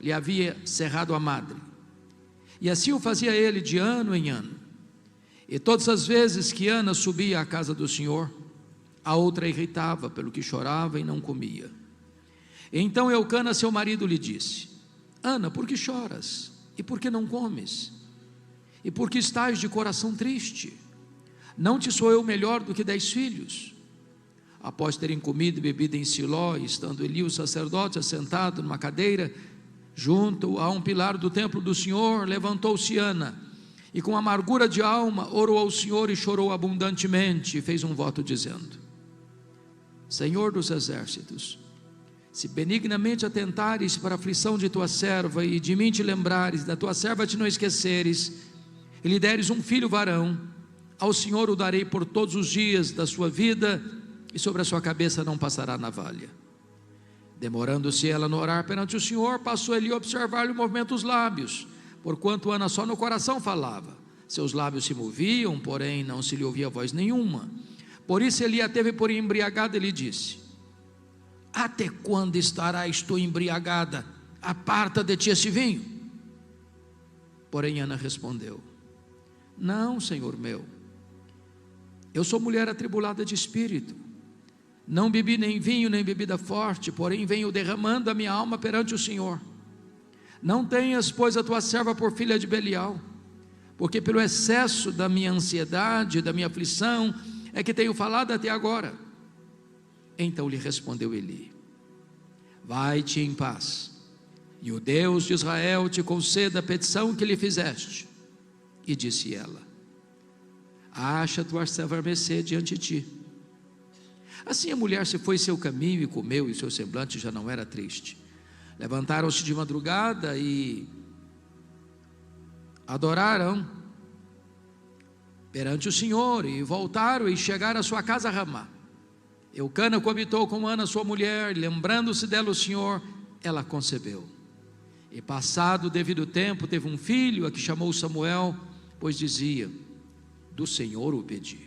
Speaker 1: lhe havia cerrado a madre. E assim o fazia ele de ano em ano. E todas as vezes que Ana subia à casa do Senhor, a outra irritava, pelo que chorava e não comia. Então Eucana, seu marido, lhe disse: Ana, por que choras? E por que não comes? E por que estás de coração triste? Não te sou eu melhor do que 10 filhos? Após terem comido e bebido em Siló, estando Eli o sacerdote assentado numa cadeira junto a um pilar do templo do Senhor, levantou-se Ana e com amargura de alma orou ao Senhor e chorou abundantemente, e fez um voto dizendo: Senhor dos exércitos, se benignamente atentares para a aflição de tua serva e de mim te lembrares, da tua serva te não esqueceres, e lhe deres um filho varão, ao Senhor o darei por todos os dias da sua vida, e sobre a sua cabeça não passará navalha. Demorando-se ela no orar perante o Senhor, passou ele a observar-lhe o movimento dos lábios, porquanto Ana só no coração falava. Seus lábios se moviam, porém não se lhe ouvia voz nenhuma. Por isso ele a teve por embriagada e lhe disse: Até quando estarás tu embriagada? Aparta de ti esse vinho. Porém Ana respondeu: Não, Senhor meu, eu sou mulher atribulada de espírito. Não bebi nem vinho, nem bebida forte, porém venho derramando a minha alma perante o Senhor. Não tenhas, pois, a tua serva por filha de Belial, porque pelo excesso da minha ansiedade, da minha aflição, é que tenho falado até agora. Então lhe respondeu Eli: Vai-te em paz, e o Deus de Israel te conceda a petição que lhe fizeste. E disse ela: Acha tua serva a mercê diante de ti. Assim a mulher se foi seu caminho e comeu, e seu semblante já não era triste. Levantaram-se de madrugada e adoraram perante o Senhor, e voltaram e chegaram à sua casa a Ramá. Eucana coabitou com Ana sua mulher, lembrando-se dela o Senhor, ela concebeu. E passado o devido tempo, teve um filho, a que chamou Samuel, pois dizia: Do Senhor o pedi.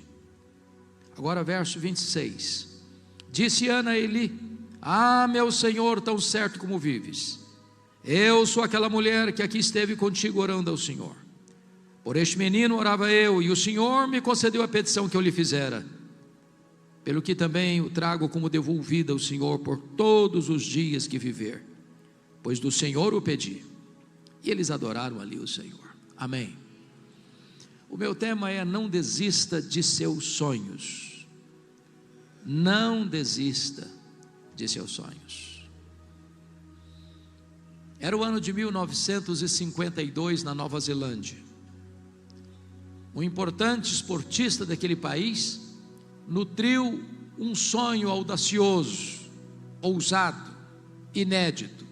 Speaker 1: Agora verso 26. Disse Ana a Eli: Ah, meu Senhor, tão certo como vives, eu sou aquela mulher que aqui esteve contigo orando ao Senhor. Por este menino orava eu, e o Senhor me concedeu a petição que eu lhe fizera, pelo que também o trago como devolvida ao Senhor por todos os dias que viver, pois do Senhor o pedi. E eles adoraram ali o Senhor. Amém. O meu tema é: não desista de seus sonhos. Não desista de seus sonhos. Era o ano de 1952 na Nova Zelândia. Um importante esportista daquele país nutriu um sonho audacioso, ousado, inédito.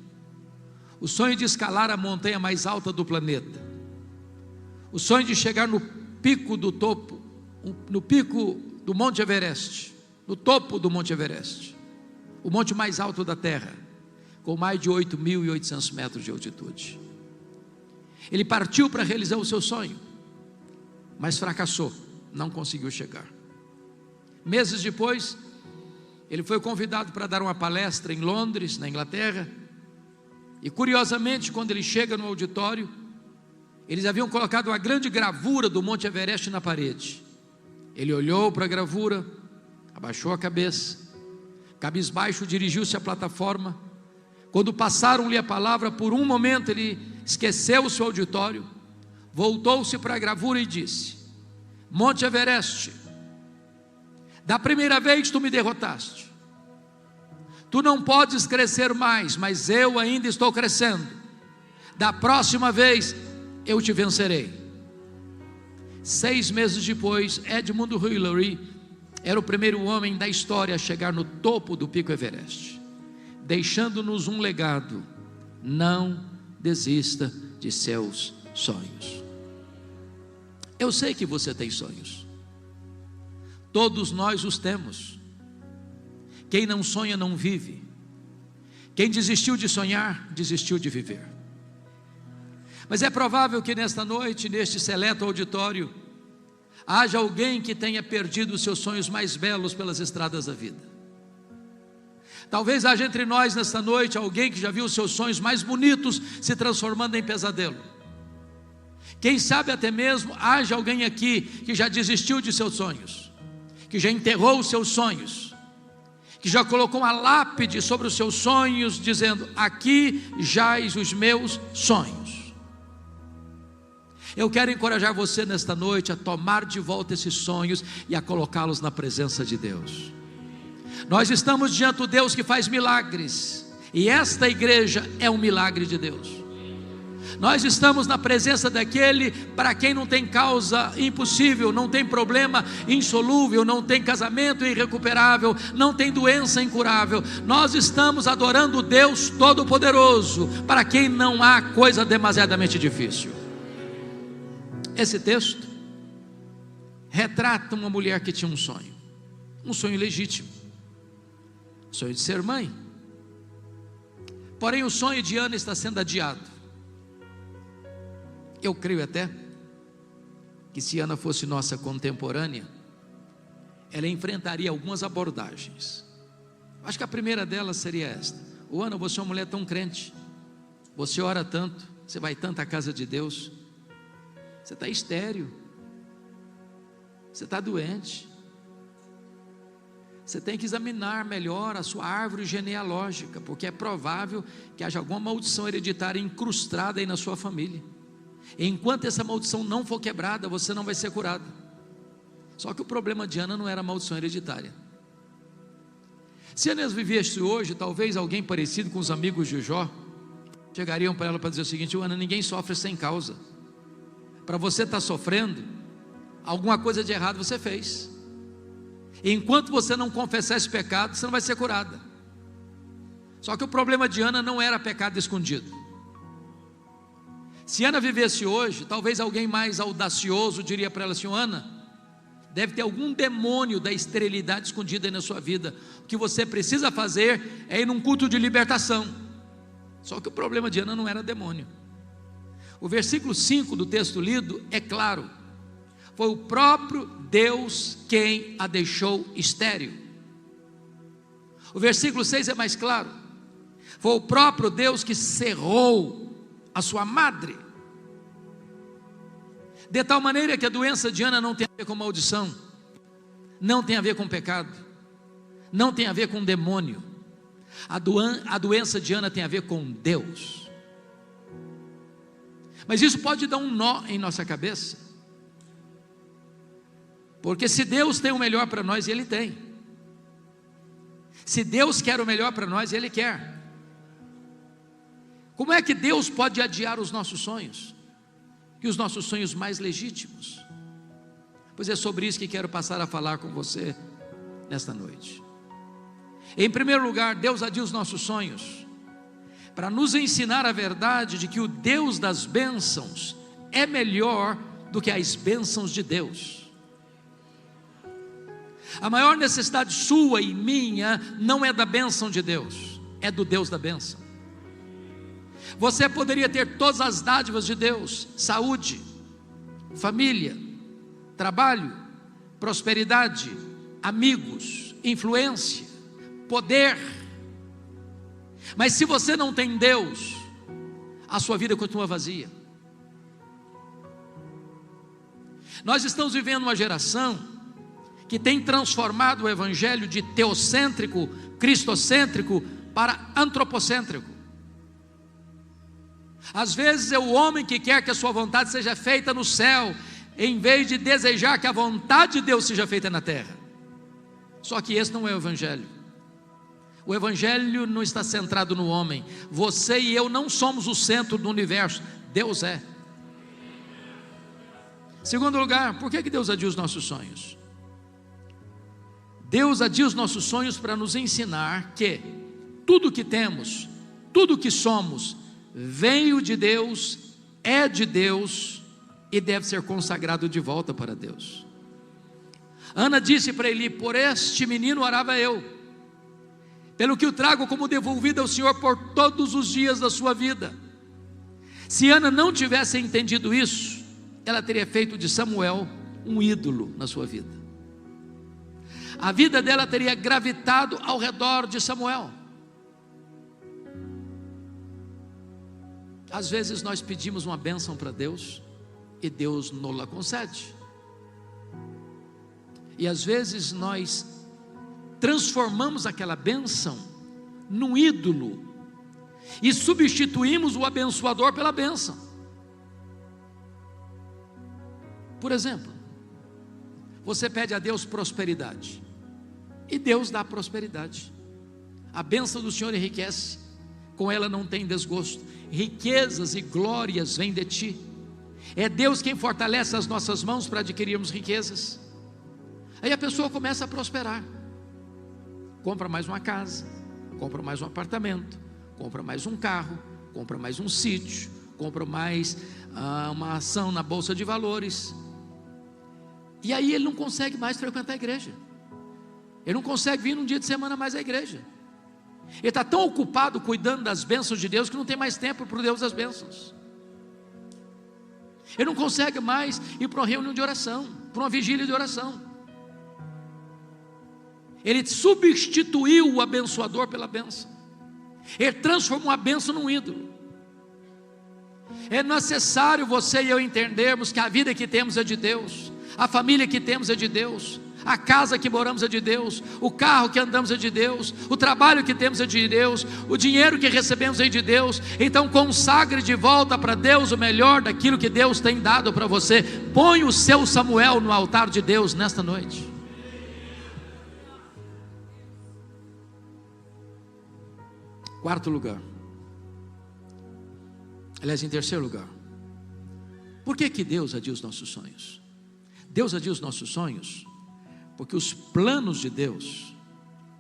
Speaker 1: O sonho de escalar a montanha mais alta do planeta. O sonho de chegar no pico do topo, no pico do Monte Everest, no topo do Monte Everest. o monte mais alto da terra, com mais de 8.800 metros de altitude. Ele partiu para realizar o seu sonho, mas fracassou, não conseguiu chegar. Meses depois, ele foi convidado para dar uma palestra em Londres, na Inglaterra, e curiosamente, quando ele chega no auditório, eles haviam colocado uma grande gravura do Monte Everest na parede. Ele olhou para a gravura, abaixou a cabeça, cabisbaixo dirigiu-se à plataforma. Quando passaram-lhe a palavra, por um momento ele esqueceu o seu auditório, voltou-se para a gravura e disse: Monte Everest, da primeira vez tu me derrotaste, tu não podes crescer mais, mas eu ainda estou crescendo, da próxima vez eu te vencerei. 6 meses depois, Edmund Hillary era o primeiro homem da história a chegar no topo do pico Everest, deixando-nos um legado: não desista de seus sonhos. Eu sei que você tem sonhos, todos nós os temos. Quem não sonha não vive. Quem desistiu de sonhar, desistiu de viver. Mas é provável que nesta noite, neste seleto auditório, haja alguém que tenha perdido os seus sonhos mais belos pelas estradas da vida. Talvez haja entre nós nesta noite alguém que já viu os seus sonhos mais bonitos se transformando em pesadelo. Quem sabe até mesmo haja alguém aqui que já desistiu de seus sonhos, que já enterrou os seus sonhos, que já colocou uma lápide sobre os seus sonhos, dizendo: aqui jaz os meus sonhos. Eu quero encorajar você nesta noite a tomar de volta esses sonhos e a colocá-los na presença de Deus. Nós estamos diante do Deus que faz milagres, e esta igreja é um milagre de Deus. Nós estamos na presença daquele para quem não tem causa impossível, não tem problema insolúvel, não tem casamento irrecuperável, não tem doença incurável. Nós estamos adorando o Deus Todo-Poderoso, para quem não há coisa demasiadamente difícil. Esse texto retrata uma mulher que tinha um sonho legítimo, o sonho de ser mãe. Porém o sonho de Ana está sendo adiado. Eu creio até que se Ana fosse nossa contemporânea, ela enfrentaria algumas abordagens. Acho que a primeira delas seria esta: Ana, você é uma mulher tão crente, você ora tanto, você vai tanto à casa de Deus, você está estéril, você está doente, você tem que examinar melhor a sua árvore genealógica, porque é provável que haja alguma maldição hereditária incrustada aí na sua família. Enquanto essa maldição não for quebrada, você não vai ser curada. Só que o problema de Ana não era a maldição hereditária. Se Ana vivesse hoje, talvez alguém parecido com os amigos de Jó chegariam para ela para dizer o seguinte: Ana, ninguém sofre sem causa. Para você estar sofrendo, alguma coisa de errado você fez. Enquanto você não confessar esse pecado, você não vai ser curada. Só que o problema de Ana não era pecado escondido. Se Ana vivesse hoje, talvez alguém mais audacioso diria para ela assim: Ana, deve ter algum demônio da esterilidade escondida aí na sua vida. O que você precisa fazer é ir num culto de libertação. Só que o problema de Ana não era demônio. O versículo 5 do texto lido é claro: foi o próprio Deus quem a deixou estéril. O versículo 6 é mais claro: foi o próprio Deus que cerrou a sua madre, de tal maneira que a doença de Ana não tem a ver com maldição, não tem a ver com pecado, não tem a ver com demônio. A doença de Ana tem a ver com Deus. Mas isso pode dar um nó em nossa cabeça, porque se Deus tem o melhor para nós, e Ele tem. Se Deus quer o melhor para nós, Ele quer. Como é que Deus pode adiar os nossos sonhos? E os nossos sonhos mais legítimos? Pois é sobre isso que quero passar a falar com você nesta noite. Em primeiro lugar, Deus adia os nossos sonhos para nos ensinar a verdade de que o Deus das bênçãos é melhor do que as bênçãos de Deus. A maior necessidade sua e minha não é da bênção de Deus, é do Deus da bênção. Você poderia ter todas as dádivas de Deus: saúde, família, trabalho, prosperidade, amigos, influência, poder. Mas se você não tem Deus, a sua vida continua vazia. Nós estamos vivendo uma geração que tem transformado o evangelho de teocêntrico, cristocêntrico, para antropocêntrico. Às vezes é o homem que quer que a sua vontade seja feita no céu, em vez de desejar que a vontade de Deus seja feita na terra. Só que esse não é o evangelho. O evangelho não está centrado no homem. Você e eu não somos o centro do universo, Deus é. Segundo lugar, por que Deus adia os nossos sonhos? Deus adia os nossos sonhos para nos ensinar que tudo que temos, tudo que somos, veio de Deus, é de Deus e deve ser consagrado de volta para Deus. Ana disse para Eli: por este menino orava eu, pelo que o trago como devolvido ao Senhor por todos os dias da sua vida. Se Ana não tivesse entendido isso, ela teria feito de Samuel um ídolo na sua vida. A vida dela teria gravitado ao redor de Samuel. Às vezes nós pedimos uma bênção para Deus e Deus nos la concede. E às vezes nós transformamos aquela bênção num ídolo e substituímos o abençoador pela bênção. Por exemplo, você pede a Deus prosperidade e Deus dá prosperidade. A bênção do Senhor enriquece, com ela não tem desgosto. Riquezas e glórias vêm de ti. É Deus quem fortalece as nossas mãos para adquirirmos riquezas. Aí a pessoa começa a prosperar, compra mais uma casa, compra mais um apartamento, compra mais um carro, compra mais um sítio, compra mais uma ação na bolsa de valores. E aí ele não consegue mais frequentar a igreja, ele não consegue vir num dia de semana mais à igreja. Ele está tão ocupado cuidando das bênçãos de Deus que não tem mais tempo para o Deus das bênçãos. Ele não consegue mais ir para uma reunião de oração, para uma vigília de oração. Ele substituiu o abençoador pela bênção. Ele transformou a bênção num ídolo. É necessário você e eu entendermos que a vida que temos é de Deus, a família que temos é de Deus, a casa que moramos é de Deus, o carro que andamos é de Deus, o trabalho que temos é de Deus, o dinheiro que recebemos é de Deus. Então consagre de volta para Deus o melhor daquilo que Deus tem dado para você. Põe o seu Samuel no altar de Deus nesta noite. Quarto lugar, aliás, em terceiro lugar, por que Deus adia os nossos sonhos? Deus adia os nossos sonhos porque os planos de Deus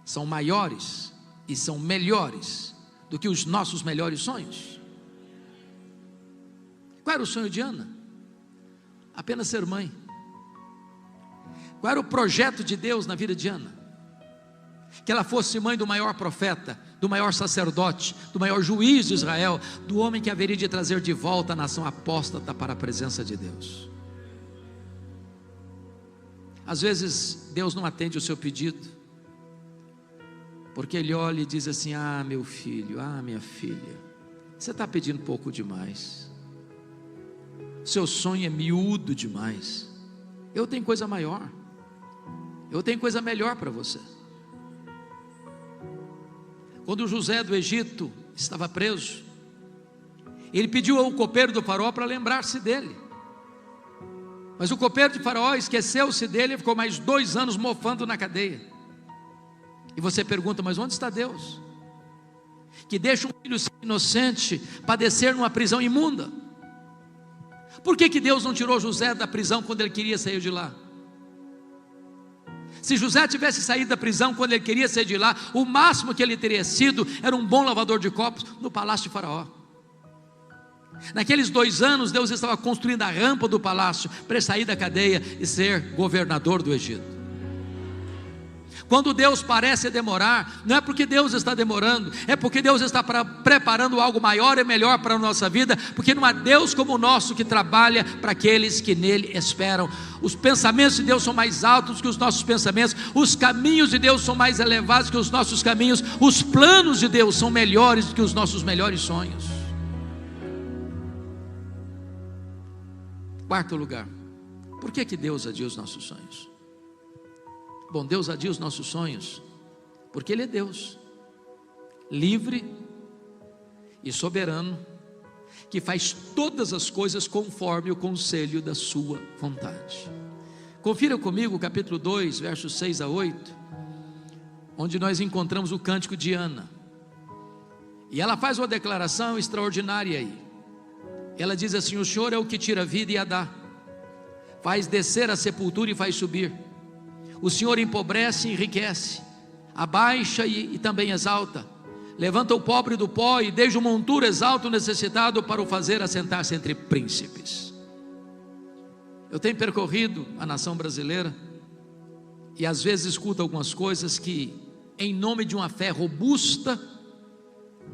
Speaker 1: são maiores e são melhores do que os nossos melhores sonhos. Qual era o sonho de Ana? Apenas ser mãe. Qual era o projeto de Deus na vida de Ana? Que ela fosse mãe do maior profeta, do maior sacerdote, do maior juiz de Israel, do homem que haveria de trazer de volta a nação apóstata para a presença de Deus. Às vezes Deus não atende o seu pedido, porque Ele olha e diz assim: ah, meu filho, ah, minha filha, você está pedindo pouco demais, seu sonho é miúdo demais, eu tenho coisa maior, eu tenho coisa melhor para você. Quando José do Egito estava preso, ele pediu ao copeiro do faraó para lembrar-se dele, mas o copeiro de faraó esqueceu-se dele e ficou mais 2 anos mofando na cadeia. E você pergunta: mas onde está Deus, que deixa um filho inocente padecer numa prisão imunda? Por que Deus não tirou José da prisão quando ele queria sair de lá? Se José tivesse saído da prisão quando ele queria sair de lá, o máximo que ele teria sido era um bom lavador de copos no palácio de faraó. Naqueles 2 anos Deus estava construindo a rampa do palácio para sair da cadeia e ser governador do Egito. Quando Deus parece demorar, não é porque Deus está demorando, é porque Deus está preparando algo maior e melhor para a nossa vida, porque não há Deus como o nosso que trabalha para aqueles que nele esperam. Os pensamentos de Deus são mais altos que os nossos pensamentos, os caminhos de Deus são mais elevados que os nossos caminhos, os planos de Deus são melhores do que os nossos melhores sonhos. Quarto lugar, por que Deus adia os nossos sonhos? Bom, Deus adia os nossos sonhos porque Ele é Deus, livre e soberano, que faz todas as coisas conforme o conselho da sua vontade. Confira comigo o capítulo 2, versos 6 a 8, onde nós encontramos o cântico de Ana, e ela faz uma declaração extraordinária aí. Ela diz assim: o Senhor é o que tira a vida e a dá, faz descer a sepultura e faz subir. O Senhor empobrece e enriquece, abaixa e também exalta, levanta o pobre do pó e desde o monturo exalta o necessitado para o fazer assentar-se entre príncipes. Eu tenho percorrido a nação brasileira e às vezes escuto algumas coisas que, em nome de uma fé robusta,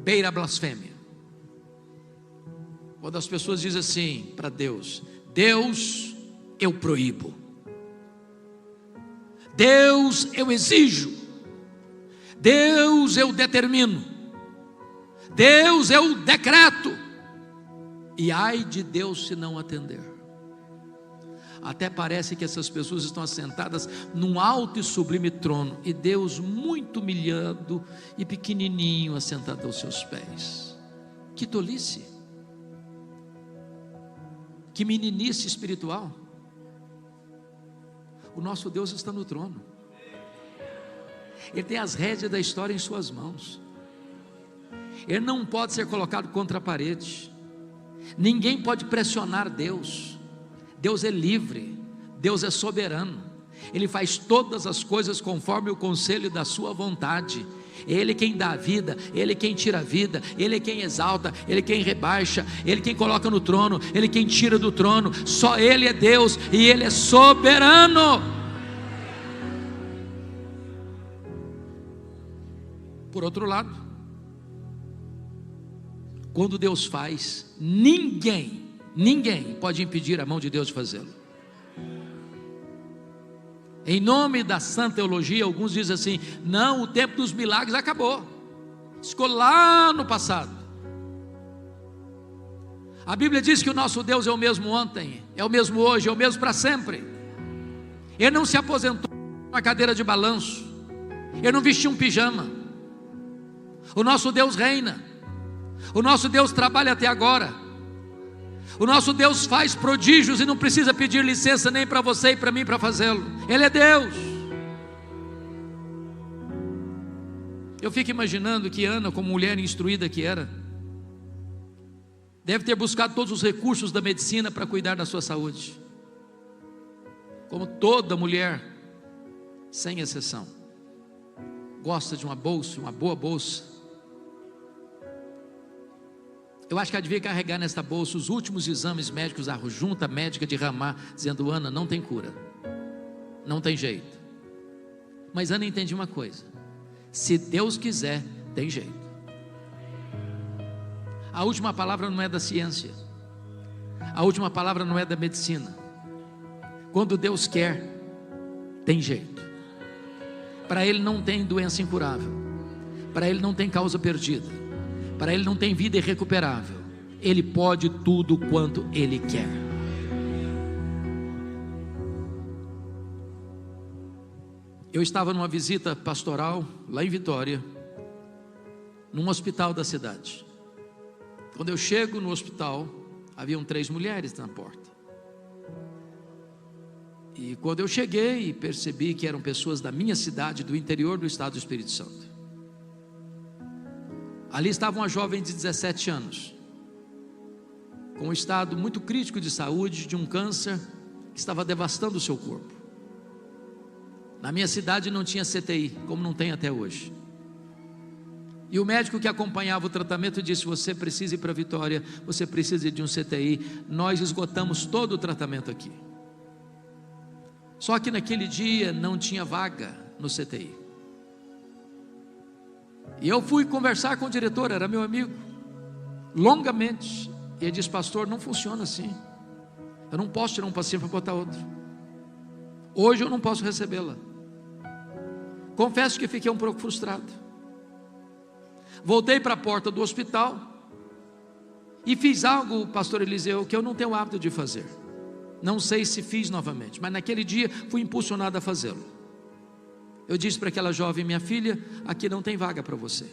Speaker 1: beira a blasfêmia. Quando as pessoas dizem assim para Deus: Deus, eu proíbo, Deus, eu exijo, Deus, eu determino, Deus, eu decreto, e ai de Deus se não atender. Até parece que essas pessoas estão assentadas num alto e sublime trono, e Deus muito humilhado e pequenininho assentado aos seus pés. Que tolice, que meninice espiritual. O nosso Deus está no trono, Ele tem as rédeas da história em suas mãos, Ele não pode ser colocado contra a parede, ninguém pode pressionar Deus. Deus é livre, Deus é soberano, Ele faz todas as coisas conforme o conselho da sua vontade. Ele quem dá a vida, Ele quem tira a vida, Ele quem exalta, Ele quem rebaixa, Ele quem coloca no trono, Ele quem tira do trono. Só Ele é Deus e Ele é soberano. Por outro lado, quando Deus faz, ninguém pode impedir a mão de Deus de fazê-lo. Em nome da sã teologia, alguns dizem assim: não, o tempo dos milagres acabou, ficou lá no passado. A Bíblia diz que o nosso Deus é o mesmo ontem, é o mesmo hoje, é o mesmo para sempre. Ele não se aposentou numa cadeira de balanço, Ele não vestiu um pijama. O nosso Deus reina, o nosso Deus trabalha até agora, o nosso Deus faz prodígios e não precisa pedir licença nem para você e para mim para fazê-lo. Ele é Deus. Eu fico imaginando que Ana, como mulher instruída que era, deve ter buscado todos os recursos da medicina para cuidar da sua saúde, como toda mulher, sem exceção, gosta de uma bolsa, uma boa bolsa. Eu acho que ela devia carregar nesta bolsa os últimos exames médicos da junta médica de Ramá, dizendo: Ana, não tem cura, não tem jeito. Mas Ana entendia uma coisa: se Deus quiser, tem jeito. A última palavra não é da ciência, a última palavra não é da medicina. Quando Deus quer, tem jeito. Para Ele não tem doença incurável, para Ele não tem causa perdida, para Ele não tem vida irrecuperável. Ele pode tudo quanto Ele quer. Eu estava numa visita pastoral lá em Vitória, num hospital da cidade. Quando eu chego no hospital, haviam 3 mulheres na porta. E quando eu cheguei, percebi que eram pessoas da minha cidade, do interior do estado do Espírito Santo. Ali estava uma jovem de 17 anos, com um estado muito crítico de saúde, de um câncer que estava devastando o seu corpo. Na minha cidade não tinha CTI, como não tem até hoje. E o médico que acompanhava o tratamento disse: você precisa ir para Vitória, você precisa de um CTI. Nós esgotamos todo o tratamento aqui. Só que naquele dia não tinha vaga no CTI. E eu fui conversar com o diretor, era meu amigo, longamente. E ele disse: pastor, não funciona assim. Eu não posso tirar um paciente para botar outro. Hoje eu não posso recebê-la. Confesso que fiquei um pouco frustrado. Voltei para a porta do hospital e fiz algo, pastor Eliseu, que eu não tenho o hábito de fazer. Não sei se fiz novamente, mas naquele dia fui impulsionado a fazê-lo. Eu disse para aquela jovem: minha filha, aqui não tem vaga para você,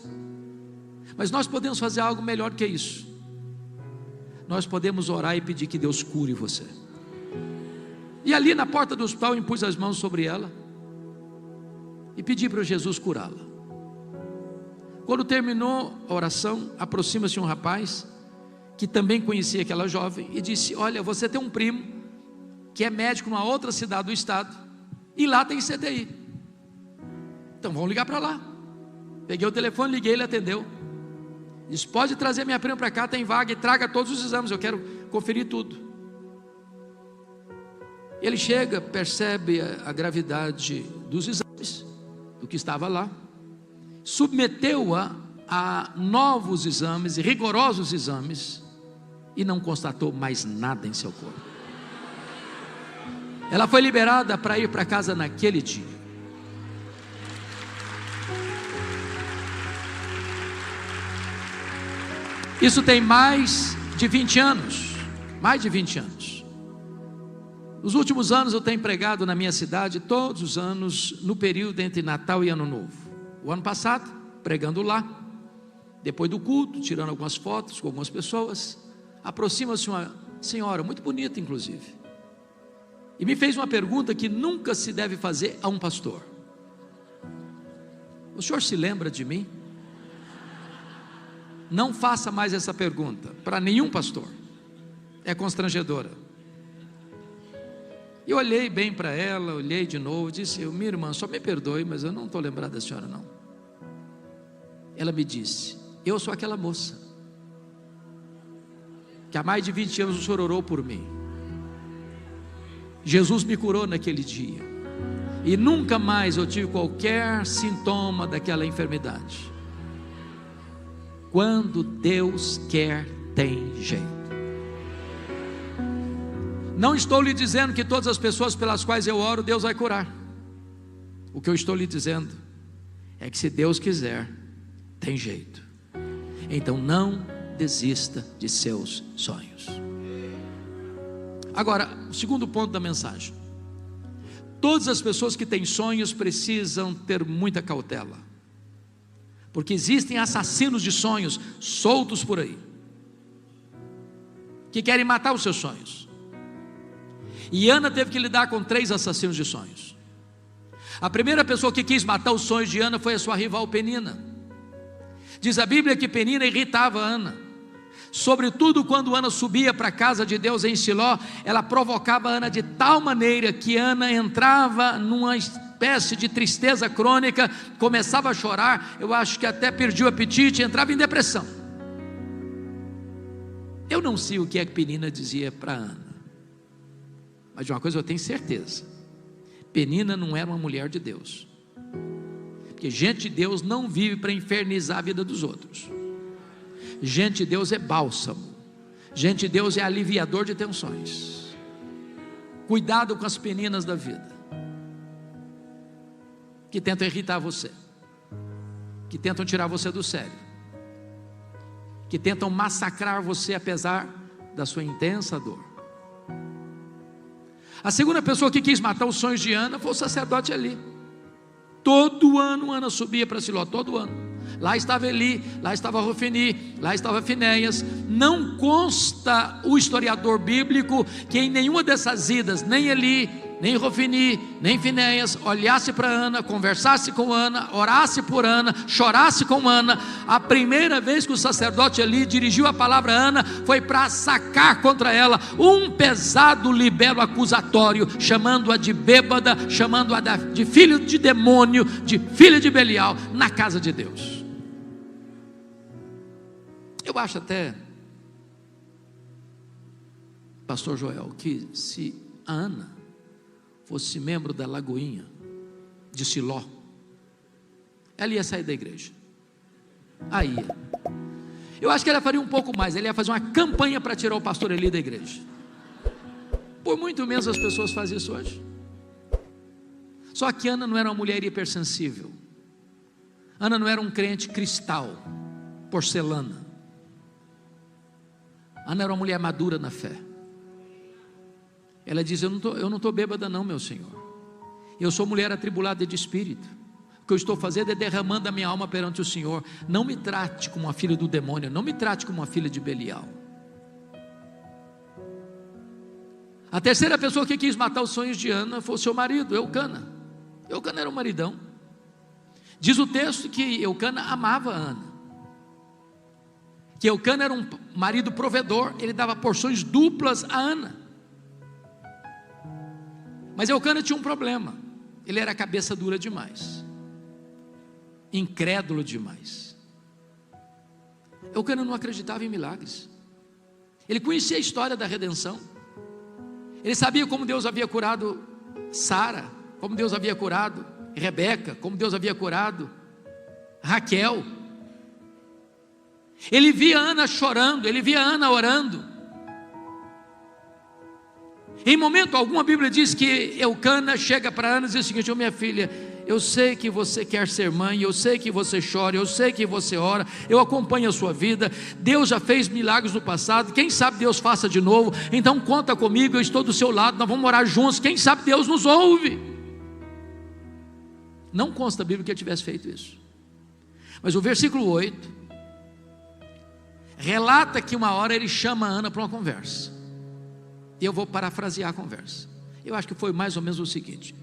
Speaker 1: mas nós podemos fazer algo melhor que isso. Nós podemos orar e pedir que Deus cure você. E ali na porta do hospital impus as mãos sobre ela e pedi para Jesus curá-la. Quando terminou a oração, aproxima-se um rapaz que também conhecia aquela jovem e disse: olha, você tem um primo que é médico numa outra cidade do estado, e lá tem CTI, então vamos ligar para lá. Peguei o telefone, liguei, ele atendeu. Disse: pode trazer minha prima para cá, tem vaga, e traga todos os exames, eu quero conferir tudo. Ele chega, percebe a gravidade dos exames, do que estava lá, submeteu-a a novos exames, rigorosos exames, e não constatou mais nada em seu corpo. Ela foi liberada para ir para casa naquele dia. Isso tem mais de 20 anos. Mais de 20 anos. Nos últimos anos eu tenho pregado na minha cidade, todos os anos, no período entre Natal e Ano Novo. O ano passado, pregando lá, depois do culto, tirando algumas fotos com algumas pessoas, aproxima-se uma senhora, muito bonita inclusive, e me fez uma pergunta que nunca se deve fazer a um pastor: o senhor se lembra de mim? Não faça mais essa pergunta para nenhum pastor, é constrangedora. Eu olhei bem para ela, olhei de novo, disse: minha irmã, só me perdoe, mas eu não estou lembrado da senhora não. Ela me disse: eu sou aquela moça que há mais de 20 anos o senhor orou por mim. Jesus me curou naquele dia, e nunca mais eu tive qualquer sintoma daquela enfermidade. Quando Deus quer, tem jeito. Não estou lhe dizendo que todas as pessoas pelas quais eu oro, Deus vai curar. O que eu estou lhe dizendo é que se Deus quiser, tem jeito. Então não desista de seus sonhos. Agora, o segundo ponto da mensagem: todas as pessoas que têm sonhos precisam ter muita cautela, porque existem assassinos de sonhos soltos por aí, que querem matar os seus sonhos. E Ana teve que lidar com 3 assassinos de sonhos. A primeira pessoa que quis matar os sonhos de Ana foi a sua rival Penina. Diz a Bíblia que Penina irritava Ana, sobretudo quando Ana subia para a casa de Deus em Siló. Ela provocava Ana de tal maneira que Ana entrava numa espécie de tristeza crônica, começava a chorar, eu acho que até perdia o apetite, entrava em depressão. Eu não sei o que é que Penina dizia para Ana, mas de uma coisa eu tenho certeza: Penina não era uma mulher de Deus, porque gente de Deus não vive para infernizar a vida dos outros. Gente de Deus é bálsamo, gente de Deus é aliviador de tensões. Cuidado com as peninas da vida, que tentam irritar você, que tentam tirar você do sério, que tentam massacrar você apesar da sua intensa dor. A segunda pessoa que quis matar os sonhos de Ana foi o sacerdote Eli. Todo ano Ana subia para Siló, todo ano. Lá estava Eli, lá estava Rofini, lá estava Finéias. Não consta o historiador bíblico que em nenhuma dessas idas, nem Eli, nem Rofini, nem Finéias, olhasse para Ana, conversasse com Ana, orasse por Ana, chorasse com Ana. A primeira vez que o sacerdote Eli dirigiu a palavra a Ana foi para sacar contra ela um pesado libelo acusatório, chamando-a de bêbada, chamando-a de filho de demônio, de filha de Belial, na casa de Deus. Eu acho até, pastor Joel, que se a Ana fosse membro da Lagoinha de Siló, ela ia sair da igreja.
Speaker 3: Aí, eu acho que ela faria um pouco mais. Ela ia fazer uma campanha para tirar o pastor Eli da igreja. Por muito menos as pessoas fazem isso hoje. Só que Ana não era uma mulher hipersensível. Ana não era um crente cristal, porcelana. Ana era uma mulher madura na fé. Ela diz: eu não estou bêbada não, meu Senhor. Eu sou mulher atribulada de espírito. O que eu estou fazendo é derramando a minha alma perante o Senhor. Não me trate como uma filha do demônio. Não me trate como uma filha de Belial. A terceira pessoa que quis matar os sonhos de Ana foi o seu marido, Eucana. Eucana era um maridão. Diz o texto que Eucana amava Ana, que Eucana era um marido provedor. Ele dava porções duplas a Ana. Mas Eucana tinha um problema. Ele era cabeça dura demais, incrédulo demais. Eucana não acreditava em milagres. Ele conhecia a história da redenção. Ele sabia como Deus havia curado Sara, como Deus havia curado Rebeca, como Deus havia curado Raquel. Ele via Ana chorando, ele via Ana orando. Em momento algum a Bíblia diz que Eucana chega para Ana e diz o seguinte: minha filha, eu sei que você quer ser mãe, eu sei que você chora, eu sei que você ora, eu acompanho a sua vida, Deus já fez milagres no passado, quem sabe Deus faça de novo, então conta comigo, eu estou do seu lado, nós vamos morar juntos, quem sabe Deus nos ouve. Não consta a Bíblia que ele tivesse feito isso, mas o versículo 8 relata que uma hora ele chama a Ana para uma conversa, e eu vou parafrasear a conversa. Eu acho que foi mais ou menos o seguinte: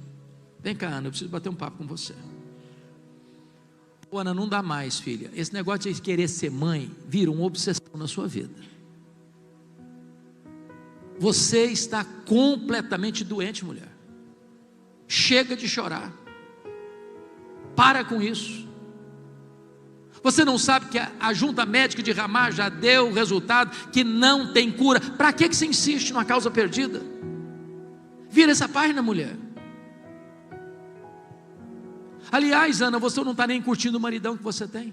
Speaker 3: vem cá, Ana, eu preciso bater um papo com você. Ana, não dá mais, filha. Esse negócio de querer ser mãe vira uma obsessão na sua vida. Você está completamente doente, mulher. Chega de chorar. Para com isso. Você não sabe que a junta médica de Ramá já deu o resultado que não tem cura. Para que você insiste numa causa perdida? Vira essa página, mulher. Aliás, Ana, você não está nem curtindo o maridão que você tem.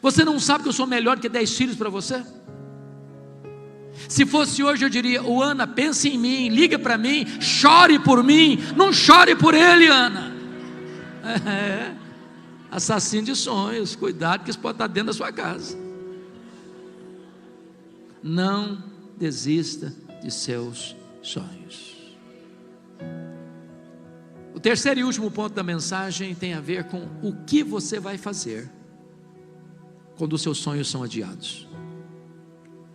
Speaker 3: Você não sabe que eu sou melhor que 10 filhos para você? Se fosse hoje eu diria: Ana, pense em mim, liga para mim, chore por mim. Não chore por ele, Ana. Assassino de sonhos, cuidado que isso pode estar dentro da sua casa. Não desista de seus sonhos. O terceiro e último ponto da mensagem tem a ver com o que você vai fazer quando os seus sonhos são adiados.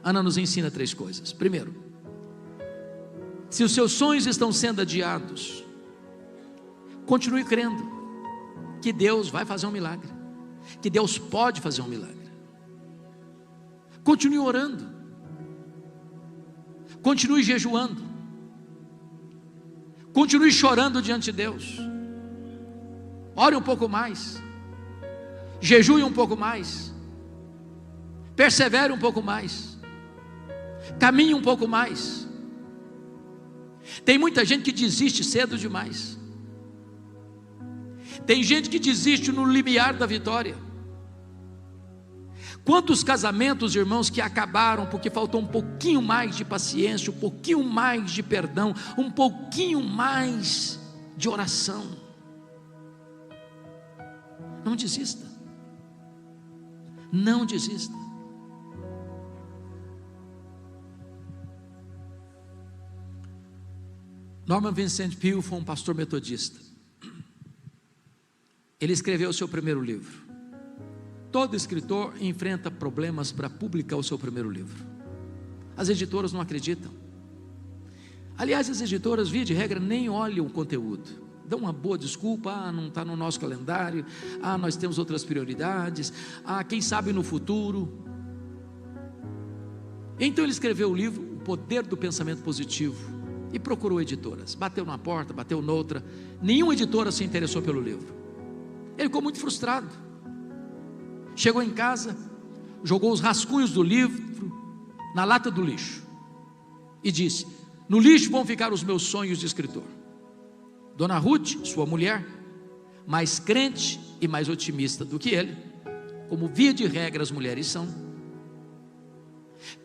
Speaker 3: Ana nos ensina 3 coisas. Primeiro, se os seus sonhos estão sendo adiados, continue crendo que Deus vai fazer um milagre, que Deus pode fazer um milagre. Continue orando, continue jejuando, continue chorando diante de Deus. Ore um pouco mais, jejue um pouco mais, persevere um pouco mais, caminhe um pouco mais. Tem muita gente que desiste cedo demais. Tem gente que desiste no limiar da vitória. Quantos casamentos, irmãos, que acabaram porque faltou um pouquinho mais de paciência, um pouquinho mais de perdão, um pouquinho mais de oração. Não desista. Não desista. Norman Vincent Peale foi um pastor metodista. Ele escreveu o seu primeiro livro. Todo escritor enfrenta problemas para publicar o seu primeiro livro. As editoras não acreditam. Aliás, as editoras, via de regra, nem olham o conteúdo. Dão uma boa desculpa: não está no nosso calendário, nós temos outras prioridades, quem sabe no futuro. Então ele escreveu o livro O Poder do Pensamento Positivo e procurou editoras. Bateu na porta, bateu noutra. Nenhuma editora se interessou pelo livro. Ele ficou muito frustrado. Chegou em casa, jogou os rascunhos do livro na lata do lixo e disse: no lixo vão ficar os meus sonhos de escritor. Dona Ruth, sua mulher, mais crente e mais otimista do que ele, como via de regra as mulheres são.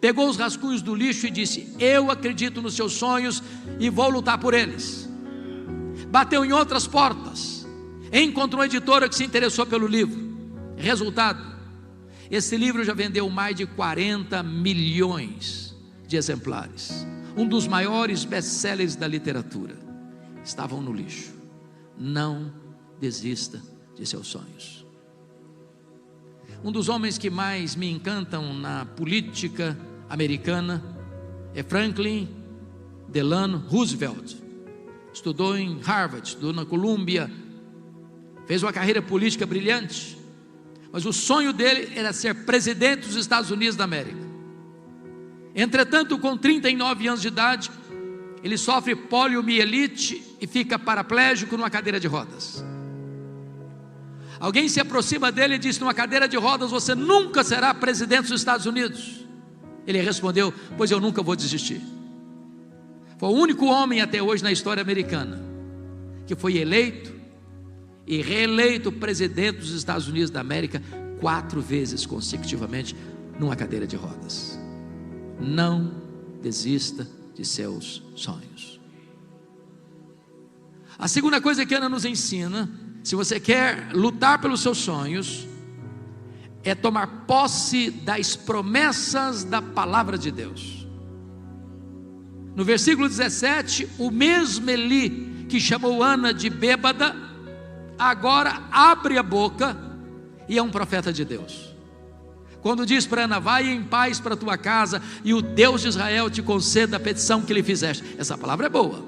Speaker 3: Pegou os rascunhos do lixo e disse: eu acredito nos seus sonhos e vou lutar por eles. Bateu em outras portas, encontrou uma editora que se interessou pelo livro. Resultado: esse livro já vendeu mais de 40 milhões de exemplares, um dos maiores best-sellers da literatura. Estavam no lixo. Não desista de seus sonhos. Um dos homens que mais me encantam na política americana é Franklin Delano Roosevelt. Estudou em Harvard, estudou na Columbia, fez uma carreira política brilhante, mas o sonho dele era ser presidente dos Estados Unidos da América. Entretanto, com 39 anos de idade, ele sofre poliomielite e fica paraplégico numa cadeira de rodas. Alguém se aproxima dele e diz: numa cadeira de rodas você nunca será presidente dos Estados Unidos. Ele respondeu: pois eu nunca vou desistir. Foi o único homem até hoje na história americana que foi eleito e reeleito presidente dos Estados Unidos da América 4 vezes consecutivamente numa cadeira de rodas. Não desista de seus sonhos. A segunda coisa que Ana nos ensina, se você quer lutar pelos seus sonhos, é tomar posse das promessas da palavra de Deus. No versículo 17, o mesmo Eli que chamou Ana de bêbada, agora abre a boca e é um profeta de Deus. Quando diz para Ana: vai em paz para a tua casa e o Deus de Israel te conceda a petição que lhe fizeste. Essa palavra é boa,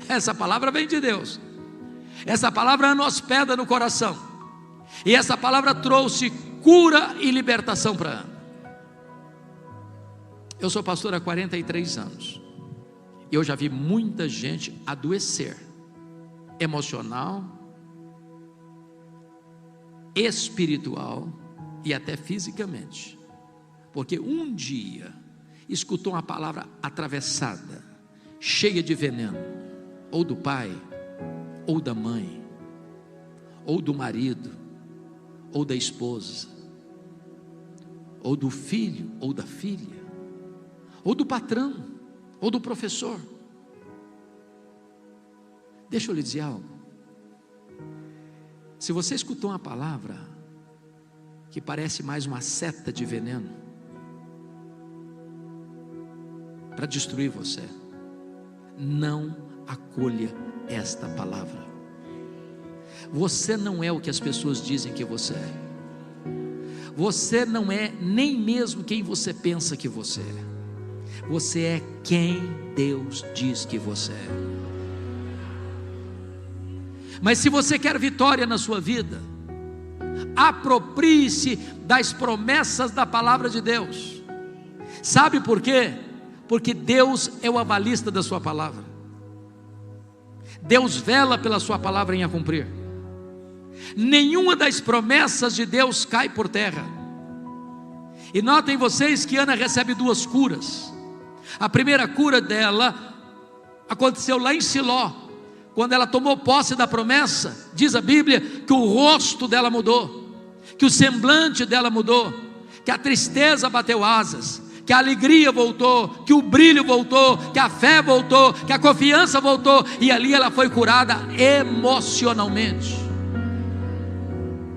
Speaker 3: essa palavra vem de Deus. Essa palavra Ana hospeda no coração, e essa palavra trouxe cura e libertação para Ana. Eu sou pastor há 43 anos, e eu já vi muita gente adoecer, emocional, espiritual e até fisicamente, porque um dia escutou uma palavra atravessada, cheia de veneno, ou do pai, ou da mãe, ou do marido, ou da esposa, ou do filho, ou da filha, ou do patrão, ou do professor. Deixa eu lhe dizer algo. Se você escutou uma palavra que parece mais uma seta de veneno para destruir você, não acolha esta palavra. Você não é o que as pessoas dizem que você é. Você não é nem mesmo quem você pensa que você é. Você é quem Deus diz que você é. Mas se você quer vitória na sua vida, aproprie-se das promessas da palavra de Deus. Sabe por quê? Porque Deus é o avalista da sua palavra. Deus vela pela sua palavra em a cumprir. Nenhuma das promessas de Deus cai por terra. E notem vocês que Ana recebe 2 curas. A primeira cura dela aconteceu lá em Siló, quando ela tomou posse da promessa. Diz a Bíblia que o rosto dela mudou, que o semblante dela mudou, que a tristeza bateu asas, que a alegria voltou, que o brilho voltou, que a fé voltou, que a confiança voltou, e ali ela foi curada emocionalmente.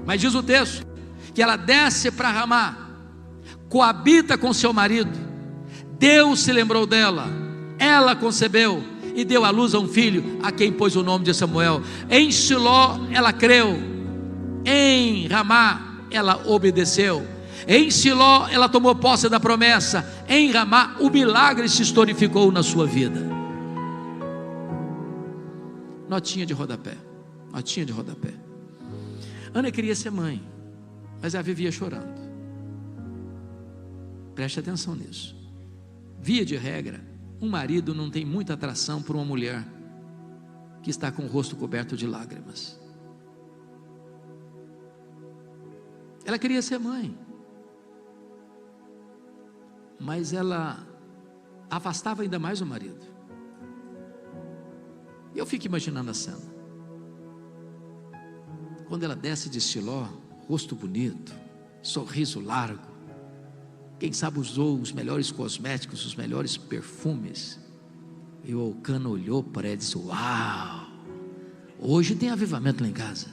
Speaker 3: Mas diz o texto que ela desce para Ramá, coabita com seu marido. Deus se lembrou dela, ela concebeu e deu à luz a um filho, a quem pôs o nome de Samuel. Em Siló ela creu, em Ramá ela obedeceu. Em Siló ela tomou posse da promessa, em Ramá o milagre se historificou na sua vida. Notinha de rodapé, notinha de rodapé. Ana queria ser mãe, mas ela vivia chorando. Preste atenção nisso. Via de regra, um marido não tem muita atração por uma mulher que está com o rosto coberto de lágrimas. Ela queria ser mãe, mas ela afastava ainda mais o marido. E eu fico imaginando a cena. Quando ela desce de Siló, rosto bonito, sorriso largo. Quem sabe usou os melhores cosméticos, os melhores perfumes. E o Elcano olhou para ele e disse: uau, hoje tem avivamento lá em casa.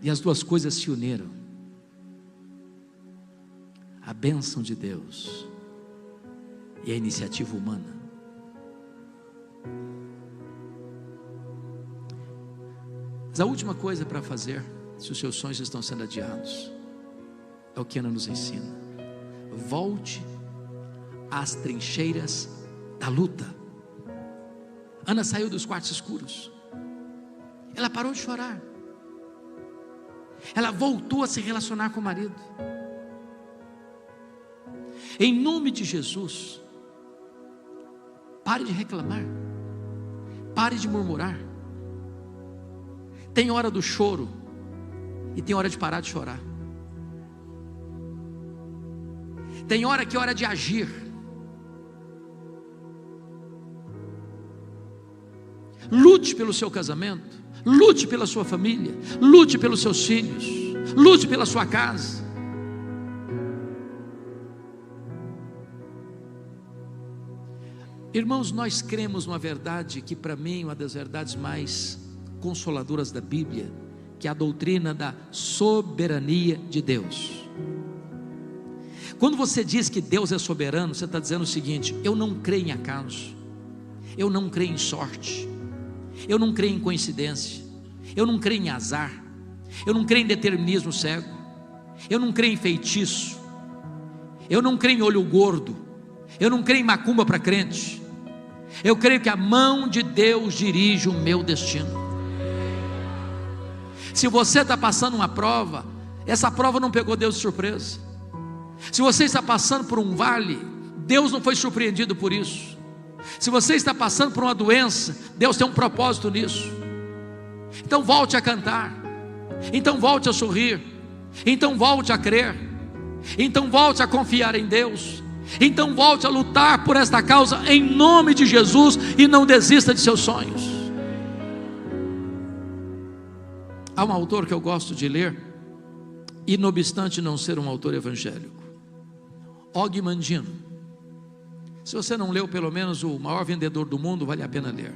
Speaker 3: E as duas coisas se uniram. A bênção de Deus e a iniciativa humana. Mas a última coisa para fazer, se os seus sonhos estão sendo adiados, é o que Ana nos ensina: volte às trincheiras da luta. Ana saiu dos quartos escuros, ela parou de chorar, ela voltou a se relacionar com o marido. Em nome de Jesus, pare de reclamar, pare de murmurar. Tem hora do choro e tem hora de parar de chorar. Tem hora que é hora de agir. Lute pelo seu casamento, lute pela sua família, lute pelos seus filhos, lute pela sua casa. Irmãos, nós cremos numa verdade que para mim é uma das verdades mais consoladoras da Bíblia, que é a doutrina da soberania de Deus. Quando você diz que Deus é soberano, você está dizendo o seguinte: eu não creio em acaso, eu não creio em sorte, eu não creio em coincidência, eu não creio em azar, eu não creio em determinismo cego, eu não creio em feitiço, eu não creio em olho gordo, eu não creio em macumba para crente. Eu creio que a mão de Deus dirige o meu destino. Se você está passando uma prova, essa prova não pegou Deus de surpresa. Se você está passando por um vale, Deus não foi surpreendido por isso. Se você está passando por uma doença, Deus tem um propósito nisso. Então volte a cantar, então volte a sorrir, então volte a crer, então volte a confiar em Deus, então volte a lutar por esta causa em nome de Jesus e não desista de seus sonhos. Há um autor que eu gosto de ler, e não obstante não ser um autor evangélico, Og Mandino. Se você não leu pelo menos O Maior Vendedor do Mundo, vale a pena ler.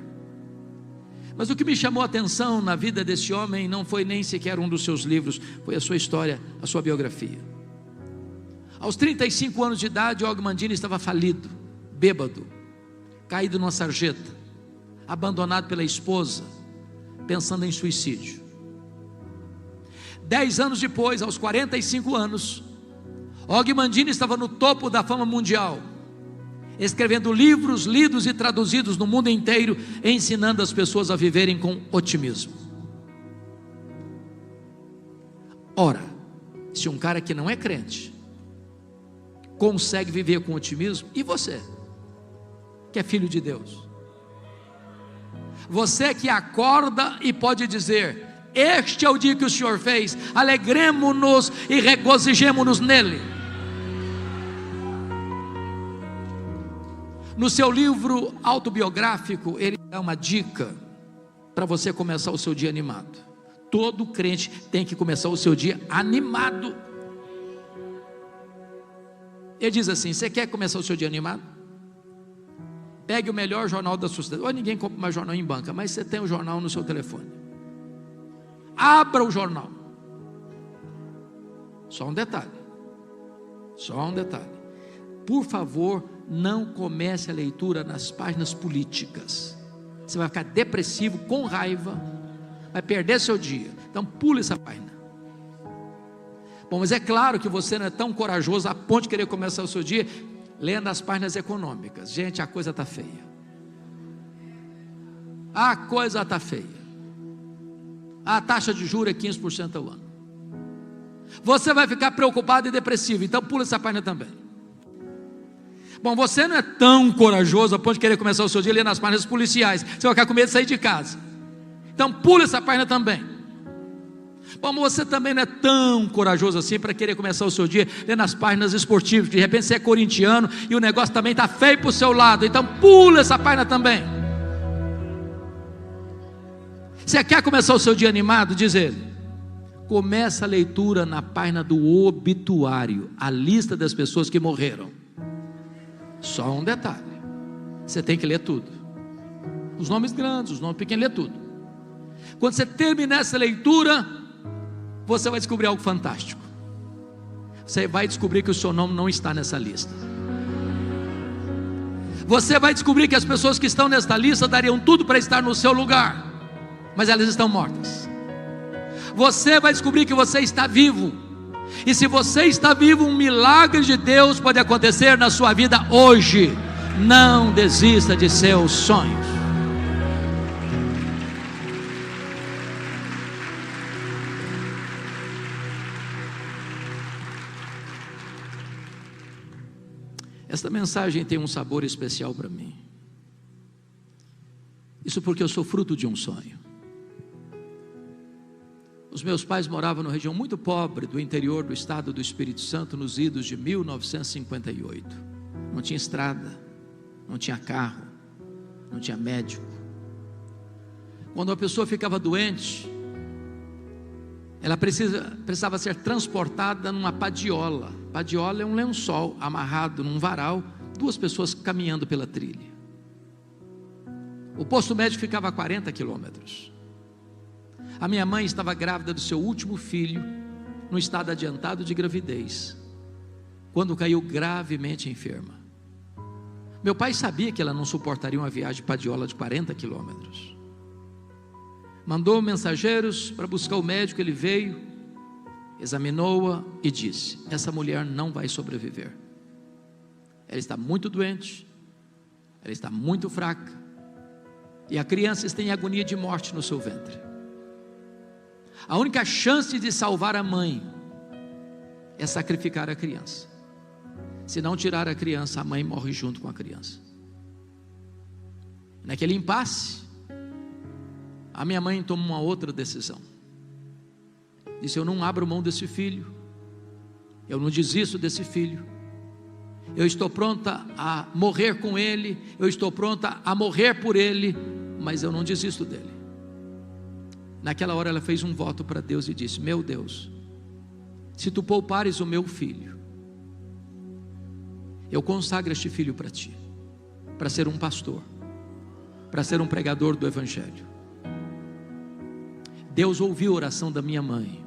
Speaker 3: Mas o que me chamou a atenção na vida desse homem não foi nem sequer um dos seus livros, foi a sua história, a sua biografia. Aos 35 anos de idade, Og Mandino estava falido, bêbado, caído numa sarjeta, abandonado pela esposa, pensando em suicídio. 10 anos depois, aos 45 anos, Og Mandino estava no topo da fama mundial, escrevendo livros lidos e traduzidos no mundo inteiro, ensinando as pessoas a viverem com otimismo. Ora, se um cara que não é crente consegue viver com otimismo, e você, que é filho de Deus, você que acorda e pode dizer: este é o dia que o Senhor fez, alegremo-nos e regozijemo-nos nele. No seu livro autobiográfico, ele dá uma dica para você começar o seu dia animado. Todo crente tem que começar o seu dia animado. Ele diz assim: você quer começar o seu dia animado? Pegue o melhor jornal da sua cidade. Ou ninguém compra mais jornal em banca, mas você tem o jornal no seu telefone. Abra o jornal. Só um detalhe. Por favor, não comece a leitura nas páginas políticas. Você vai ficar depressivo, com raiva, vai perder seu dia. Então pule essa página. Bom, mas é claro que você não é tão corajoso a ponto de querer começar o seu dia lendo as páginas econômicas. Gente, a coisa está feia. A coisa está feia. A taxa de juros é 15% ao ano. Você vai ficar preocupado e depressivo, então pula essa página também. Bom, você não é tão corajoso a ponto de querer começar o seu dia lendo as páginas policiais. Você vai ficar com medo de sair de casa. Então pula essa página também. Bom, você também não é tão corajoso assim para querer começar o seu dia lendo as páginas esportivas. De repente você é corintiano e o negócio também está feio para o seu lado. Então pula essa página também. Você quer começar o seu dia animado? Diz ele. Começa a leitura na página do obituário, a lista das pessoas que morreram. Só um detalhe: você tem que ler tudo. Os nomes grandes, os nomes pequenos, lê tudo. Quando você terminar essa leitura, você vai descobrir algo fantástico. Você vai descobrir que o seu nome não está nessa lista. Você vai descobrir que as pessoas que estão nesta lista dariam tudo para estar no seu lugar, mas elas estão mortas. Você vai descobrir que você está vivo. E se você está vivo, um milagre de Deus pode acontecer na sua vida hoje. Não desista de seus sonhos. Esta mensagem tem um sabor especial para mim. Isso porque eu sou fruto de um sonho. Os meus pais moravam numa região muito pobre do interior do estado do Espírito Santo nos idos de 1958. Não tinha estrada, não tinha carro, não tinha médico. Quando uma pessoa ficava doente, ela precisava ser transportada numa padiola. Padiola é um lençol amarrado num varal, duas pessoas caminhando pela trilha. O posto médico ficava a 40 quilômetros. A minha mãe estava grávida do seu último filho, no estado adiantado de gravidez, quando caiu gravemente enferma. Meu pai sabia que ela não suportaria uma viagem padiola de 40 quilômetros. Mandou mensageiros para buscar o médico. Ele veio, examinou-a e disse: essa mulher não vai sobreviver. Ela está muito doente, ela está muito fraca, e a criança está em agonia de morte no seu ventre. A única chance de salvar a mãe é sacrificar a criança. Se não tirar a criança, a mãe morre junto com a criança. Naquele impasse, a minha mãe tomou uma outra decisão. Disse: eu não abro mão desse filho, eu não desisto desse filho, eu estou pronta a morrer com ele, eu estou pronta a morrer por ele, mas eu não desisto dele. Naquela hora ela fez um voto para Deus e disse: meu Deus, se tu poupares o meu filho, eu consagro este filho para ti, para ser um pastor, para ser um pregador do evangelho. Deus ouviu a oração da minha mãe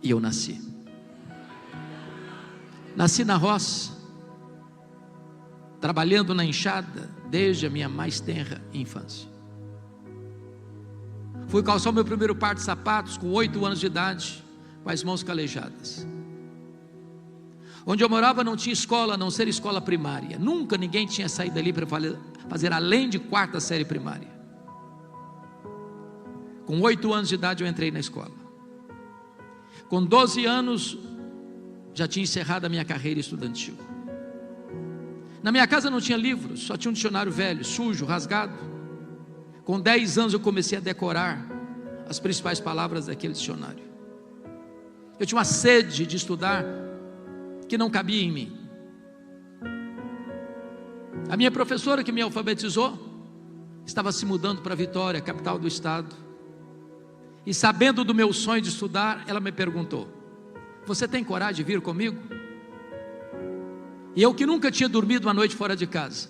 Speaker 3: e eu nasci. Nasci na roça, trabalhando na enxada desde a minha mais tenra infância. Fui calçar o meu primeiro par de sapatos com 8 anos de idade, com as mãos calejadas. Onde eu morava não tinha escola, a não ser escola primária. Nunca ninguém tinha saído dali para fazer além de 4ª série primária. Com 8 anos de idade eu entrei na escola. Com 12 anos já tinha encerrado a minha carreira estudantil. Na minha casa não tinha livros, só tinha um dicionário velho, sujo, rasgado. Com 10 anos eu comecei a decorar as principais palavras daquele dicionário. Eu tinha uma sede de estudar que não cabia em mim. A minha professora que me alfabetizou estava se mudando para Vitória, capital do estado. E sabendo do meu sonho de estudar, ela me perguntou: você tem coragem de vir comigo? E eu, que nunca tinha dormido uma noite fora de casa,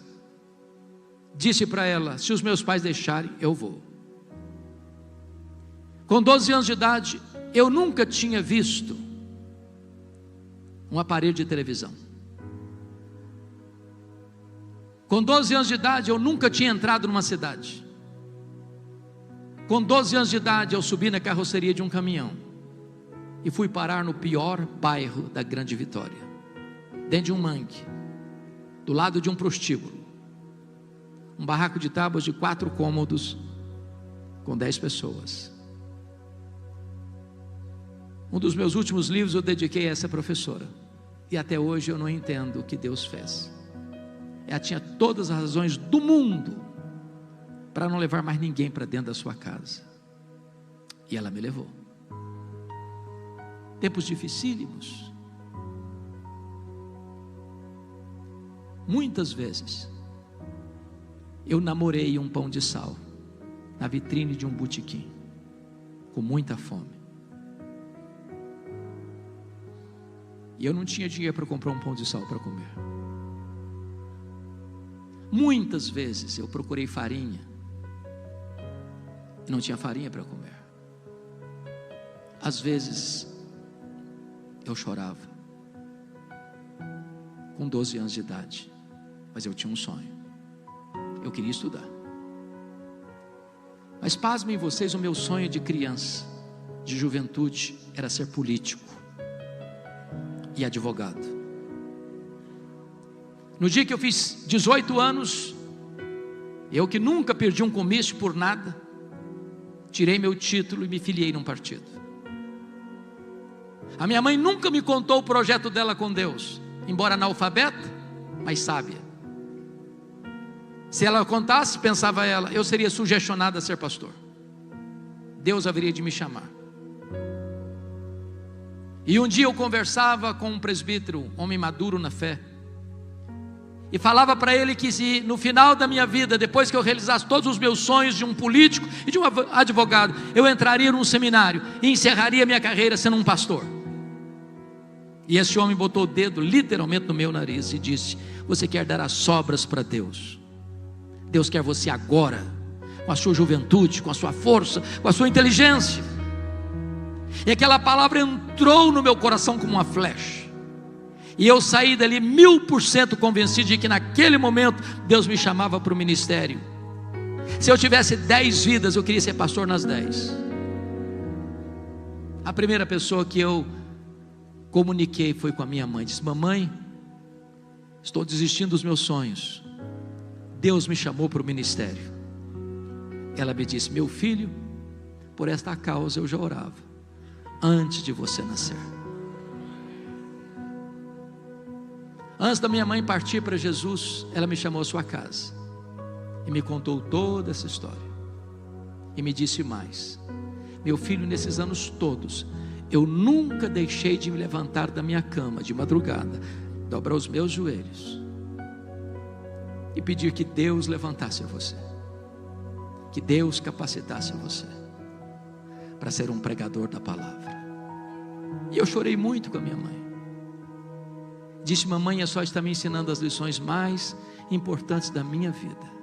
Speaker 3: disse para ela: se os meus pais deixarem, eu vou. Com 12 anos de idade, eu nunca tinha visto um aparelho de televisão. Com 12 anos de idade, eu nunca tinha entrado numa cidade. Com 12 anos de idade, eu subi na carroceria de um caminhão e fui parar no pior bairro da Grande Vitória, dentro de um mangue, do lado de um prostíbulo. Um barraco de tábuas de 4 cômodos, com 10 pessoas. Um dos meus últimos livros eu dediquei a essa professora, e até hoje eu não entendo o que Deus fez. Ela tinha todas as razões do mundo para não levar mais ninguém para dentro da sua casa, e ela me levou. Tempos dificílimos. Muitas vezes eu namorei um pão de sal, na vitrine de um botequim, com muita fome. E eu não tinha dinheiro para comprar um pão de sal para comer. Muitas vezes eu procurei farinha e não tinha farinha para comer. Às vezes eu chorava, com 12 anos de idade, mas eu tinha um sonho. Eu queria estudar. Mas pasmem vocês, o meu sonho de criança, de juventude, era ser político e advogado. No dia que eu fiz 18 anos, eu que nunca perdi um comício por nada, tirei meu título e me filiei num partido. A minha mãe nunca me contou o projeto dela com Deus, embora analfabeta, mas sábia. Se ela contasse, pensava ela, eu seria sugestionada a ser pastor. Deus haveria de me chamar. E um dia eu conversava com um presbítero, homem maduro na fé, e falava para ele que se no final da minha vida, depois que eu realizasse todos os meus sonhos de um político e de um advogado, eu entraria num seminário e encerraria minha carreira sendo um pastor. E esse homem botou o dedo literalmente no meu nariz e disse: você quer dar as sobras para Deus? Deus quer você agora, com a sua juventude, com a sua força, com a sua inteligência. E aquela palavra entrou no meu coração como uma flecha. E eu saí dali 1000% convencido de que naquele momento Deus me chamava para o ministério. Se eu tivesse 10 vidas, eu queria ser pastor nas 10. A primeira pessoa que eu comuniquei foi com a minha mãe. Disse: mamãe, estou desistindo dos meus sonhos, Deus me chamou para o ministério. Ela me disse: meu filho, por esta causa eu já orava antes de você nascer. Antes da minha mãe partir para Jesus, ela me chamou à sua casa e me contou toda essa história. E me disse mais: meu filho, nesses anos todos, eu nunca deixei de me levantar da minha cama de madrugada, dobrar os meus joelhos e pedir que Deus levantasse você, que Deus capacitasse você para ser um pregador da palavra. E eu chorei muito com a minha mãe. Disse: mamãe, a senhora está me ensinando as lições mais importantes da minha vida.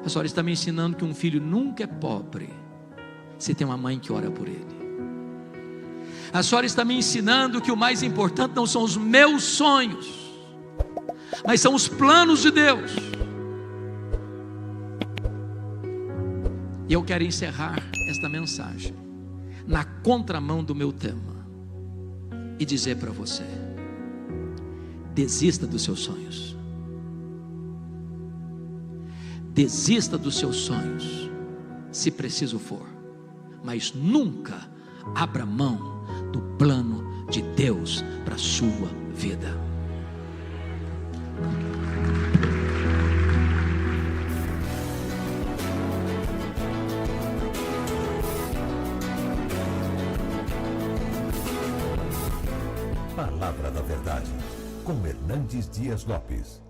Speaker 3: A senhora está me ensinando que um filho nunca é pobre se tem uma mãe que ora por ele. A senhora está me ensinando que o mais importante não são os meus sonhos, mas são os planos de Deus. E eu quero encerrar esta mensagem na contramão do meu tema e dizer para você: desista dos seus sonhos. Desista dos seus sonhos, se preciso for, mas nunca abra mão do plano de Deus para a sua vida.
Speaker 2: Palavra da Verdade, com Hernandes Dias Lopes.